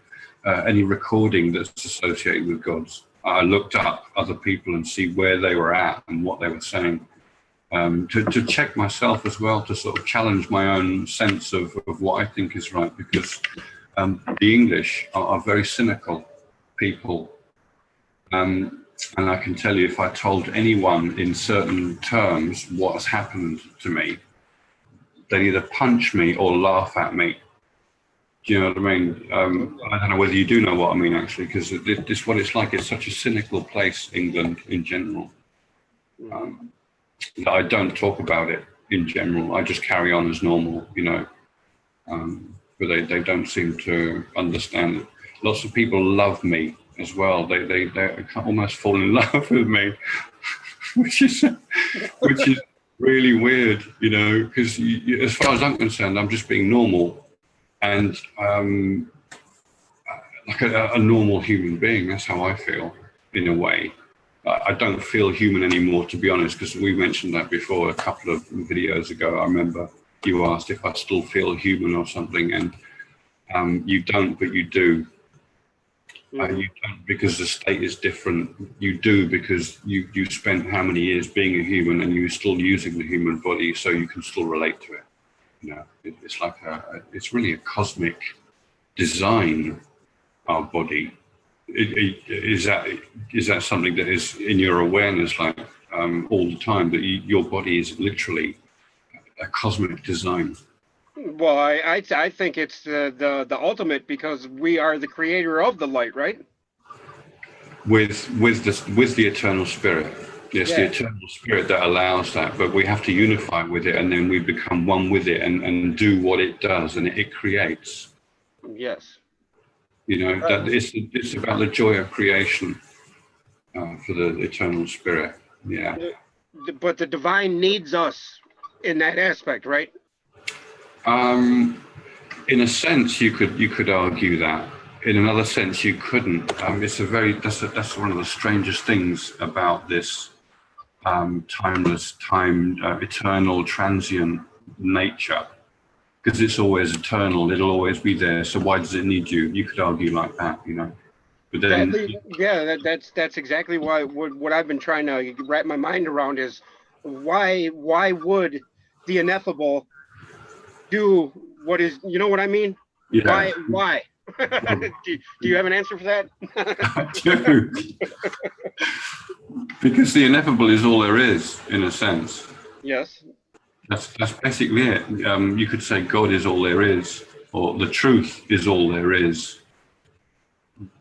any recording that's associated with gods. I looked up other people and see where they were at and what they were saying. To check myself as well, to sort of challenge my own sense of what I think is right, because the English are very cynical people. And I can tell you, if I told anyone in certain terms what has happened to me, they'd either punch me or laugh at me. Do you know what I mean? I don't know whether you do know what I mean, actually, because this is what it's like. It's such a cynical place, England, in general. I don't talk about it in general. I just carry on as normal, but they don't seem to understand it. Lots of people love me as well. They almost fall in love with me, which is really weird, because as far as I'm concerned, I'm just being normal and like a normal human being. That's how I feel, in a way. I don't feel human anymore, to be honest, because we mentioned that before a couple of videos ago. I remember you asked if I still feel human or something, and you don't, but you do. You don't because the state is different. You do because you spent how many years being a human, and you're still using the human body, so you can still relate to it. It's like it's really a cosmic design, our body. Is that something that is in your awareness, like all the time, that your body is literally a cosmic design? Well, I think it's the ultimate, because we are the creator of the light, right? With the eternal spirit. Yes, yeah. The eternal spirit that allows that, but we have to unify with it, and then we become one with it and do what it does, and it creates. Yes. That it's about the joy of creation for the eternal spirit. Yeah. But the divine needs us in that aspect, right? In a sense, you could argue that. In another sense, you couldn't. That's one of the strangest things about this timeless, eternal, transient nature. Because it's always eternal, it'll always be there. So why does it need you? You could argue like that, But then, that's exactly why what I've been trying to wrap my mind around is why would the ineffable do what is, you know what I mean? Yeah. Why? do you have an answer for that? I do. Because the ineffable is all there is, in a sense. Yes. That's basically it. You could say God is all there is, or the truth is all there is.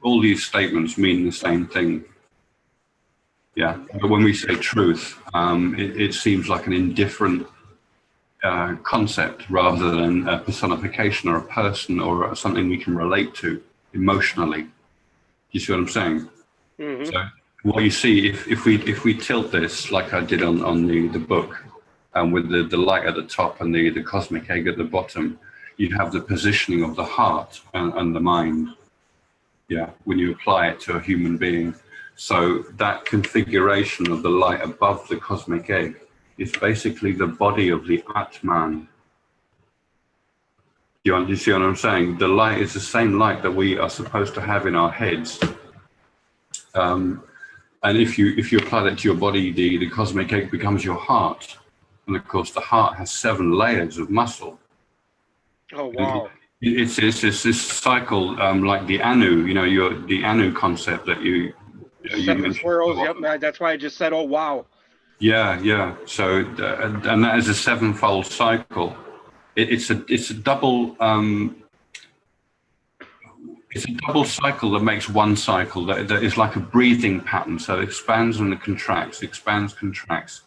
All these statements mean the same thing. Yeah, but when we say truth, it seems like an indifferent concept rather than a personification or a person or something we can relate to emotionally. You see what I'm saying? Mm-hmm. So what you see, if we tilt this like I did on the book, with the light at the top and the cosmic egg at the bottom, you have the positioning of the heart and the mind. Yeah, when you apply it to a human being. So that configuration of the light above the cosmic egg is basically the body of the Atman. Do you see what I'm saying? The light is the same light that we are supposed to have in our heads. And if you apply that to your body, the cosmic egg becomes your heart. And of course, the heart has 7 layers of muscle. Oh, wow. It's this cycle, like the Anu, the Anu concept that you 7 swirls, yep, that's why I just said, oh, wow. Yeah. So, and that is a 7-fold cycle. It's a double cycle that makes one cycle that is like a breathing pattern. So it expands and it contracts, contracts.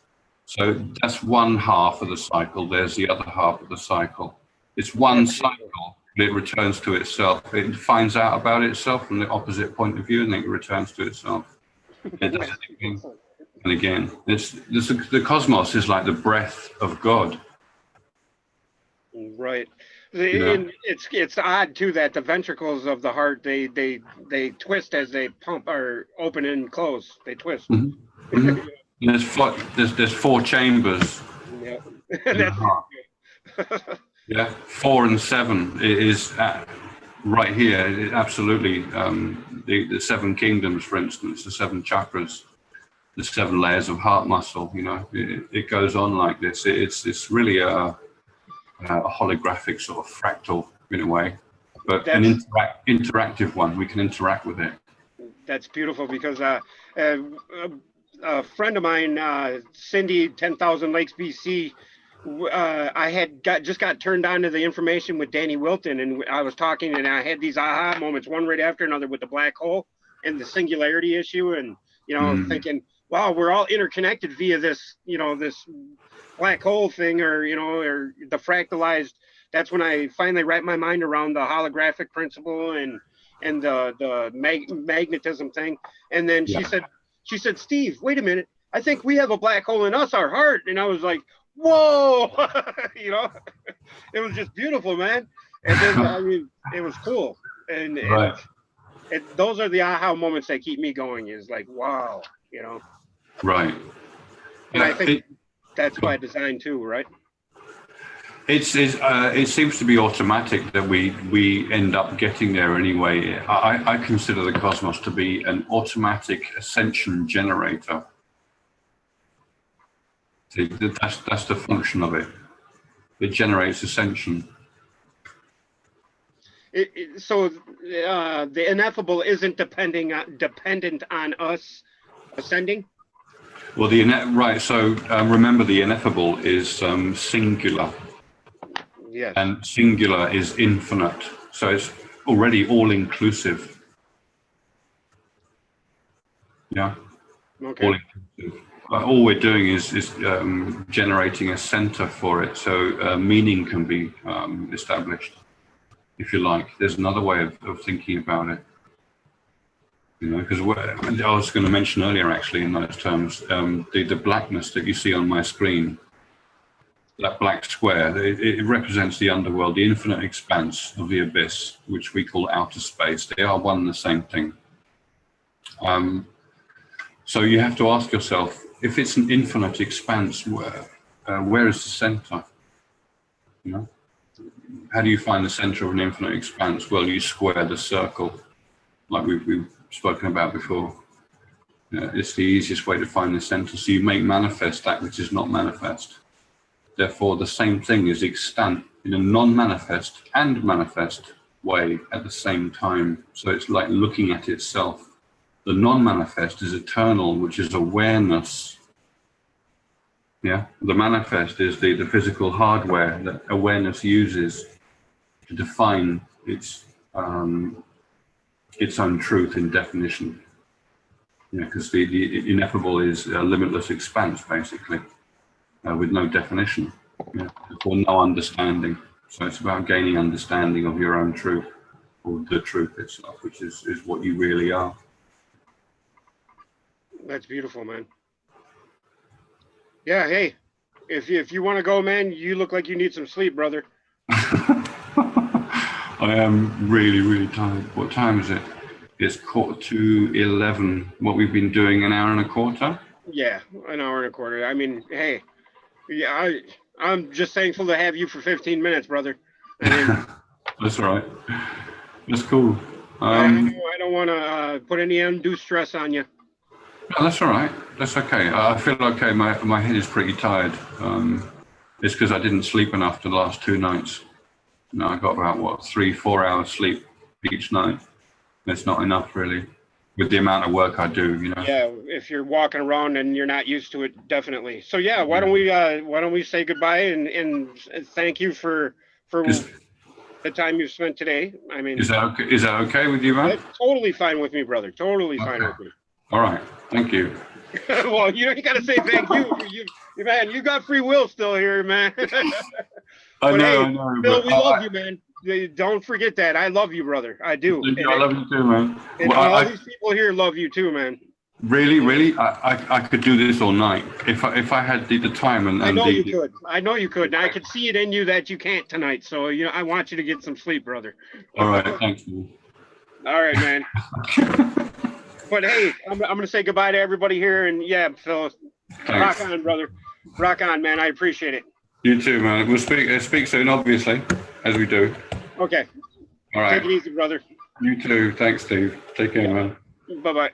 So that's one half of the cycle. There's the other half of the cycle. It's one cycle, but it returns to itself. It finds out about itself from the opposite point of view, and then it returns to itself. It does it again and again. The cosmos is like the breath of God. Right. You know? And it's odd too that the ventricles of the heart they twist as they pump or open and close. They twist. Mhm. Mhm. There's four chambers Yeah. in the That's heart. Yeah, 4 and 7 is right here. Absolutely, the 7 kingdoms, for instance, the 7 chakras, the 7 layers of heart muscle. You know, it goes on like this. It's really a holographic sort of fractal in a way, but an that's interactive one. We can interact with it. that's beautiful because uh, a friend of mine, Cindy, 10,000 Lakes, BC. I had just got turned on to the information with Danny Wilton, and I was talking, and I had these aha moments, one right after another, with the black hole and the singularity issue, and Mm. thinking, wow, we're all interconnected via this, this black hole thing, or or the fractalized. That's when I finally wrapped my mind around the holographic principle and the magnetism thing. And then Yeah. she said, Steve, wait a minute. I think we have a black hole in us, our heart. And I was like, whoa, it was just beautiful, man. And then, I mean, it was cool. And Right. those are the aha moments that keep me going, is like, wow, Right. and I Yeah. think that's by design too, right? It seems to be automatic that we end up getting there anyway. I consider the cosmos to be an automatic ascension generator. See, that's the function of it. It generates ascension. So the ineffable isn't dependent on us ascending. Well, right. So remember, the ineffable is singular, Yes. and singular is infinite. So it's already all inclusive. Yeah. Okay. All inclusive. All we're doing is generating a center for it, so meaning can be established, if you like. There's another way of thinking about it, because I was going to mention earlier, actually, in those terms, the blackness that you see on my screen, that black square, it represents the underworld, the infinite expanse of the abyss, which we call outer space. They are one and the same thing. So you have to ask yourself, if it's an infinite expanse, where is the center? How do you find the center of an infinite expanse? Well, you square the circle, like we've spoken about before. It's the easiest way to find the center. So you make manifest that which is not manifest. Therefore, the same thing is extant in a non-manifest and manifest way at the same time. So it's like looking at itself. The non-manifest is eternal, which is awareness. Yeah, the manifest is the physical hardware that awareness uses to define its own truth in definition. Yeah, because the ineffable is a limitless expanse, basically, with no definition, or no understanding. So it's about gaining understanding of your own truth, or the truth itself, which is what you really are. That's beautiful, man. Yeah, hey, if you want to go, man, you look like you need some sleep, brother. I am really, really tired. What time is it? It's 11:45. What we've been doing, an hour and a quarter? Yeah, an hour and a quarter. I mean, hey, yeah, I'm just thankful to have you for 15 minutes, brother. I mean, that's all right. That's cool. I don't want to put any undue stress on you. No, that's all right. That's okay. I feel okay. My head is pretty tired. It's because I didn't sleep enough the last 2 nights. I got about 3-4 hours sleep each night. It's not enough, really, with the amount of work I do. Yeah, if you're walking around and you're not used to it, definitely. So yeah, why don't we say goodbye and thank you for the time you've spent today. I mean, is that okay? Is that okay with you, man? That's totally fine with me, brother. Totally fine with me. All right. Thank you. Well, you got to say thank you. Man, you got free will still here, man. I know. Bill, we love you, man. Don't forget that. I love you, brother. I do. I love you too, man. And all these people here love you too, man. Really, really, I could do this all night if I had the time and I know the. you could. I know you could. And I could see it in you that you can't tonight. So, I want you to get some sleep, brother. All right, thank you. All right, man. But hey, I'm going to say goodbye to everybody here. And yeah, Phil, Thanks. rock on, brother. Rock on, man. I appreciate it. You too, man. We'll speak soon, obviously, as we do. Okay. All right. Take it easy, brother. You too. Thanks, Steve. Take care, man. Bye-bye.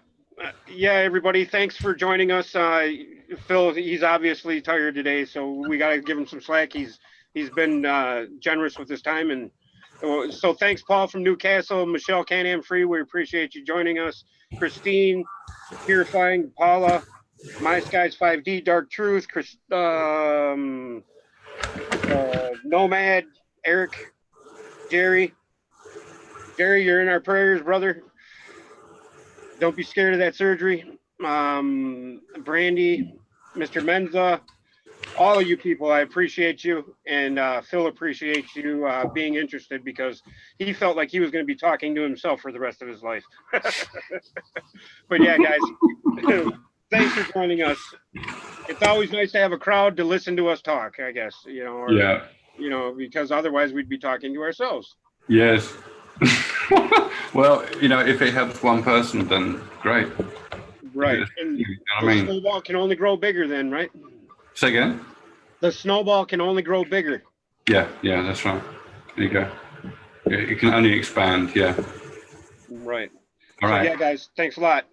Yeah, everybody, thanks for joining us. Phil, he's obviously tired today, so we got to give him some slack. He's been generous with his time. And so thanks, Paul from Newcastle, Michelle Can-Am Free. We appreciate you joining us. Christine, Purifying, Paula, My Skies 5D, Dark Truth, Nomad, Eric, Jerry. Jerry, you're in our prayers, brother. Don't be scared of that surgery. Brandy, Mr. Menza, all of you people, I appreciate you. And Phil appreciates you being interested, because he felt like he was going to be talking to himself for the rest of his life. But yeah, guys, thanks for joining us. It's always nice to have a crowd to listen to us talk, I guess, Yeah. Because otherwise we'd be talking to ourselves. Yes. Well, if it helps one person, then great. Right. And the snowball can only grow bigger then, right? Say again? The snowball can only grow bigger. Yeah, that's right. There you go. It can only expand, yeah. Right. All right. So yeah, guys, thanks a lot.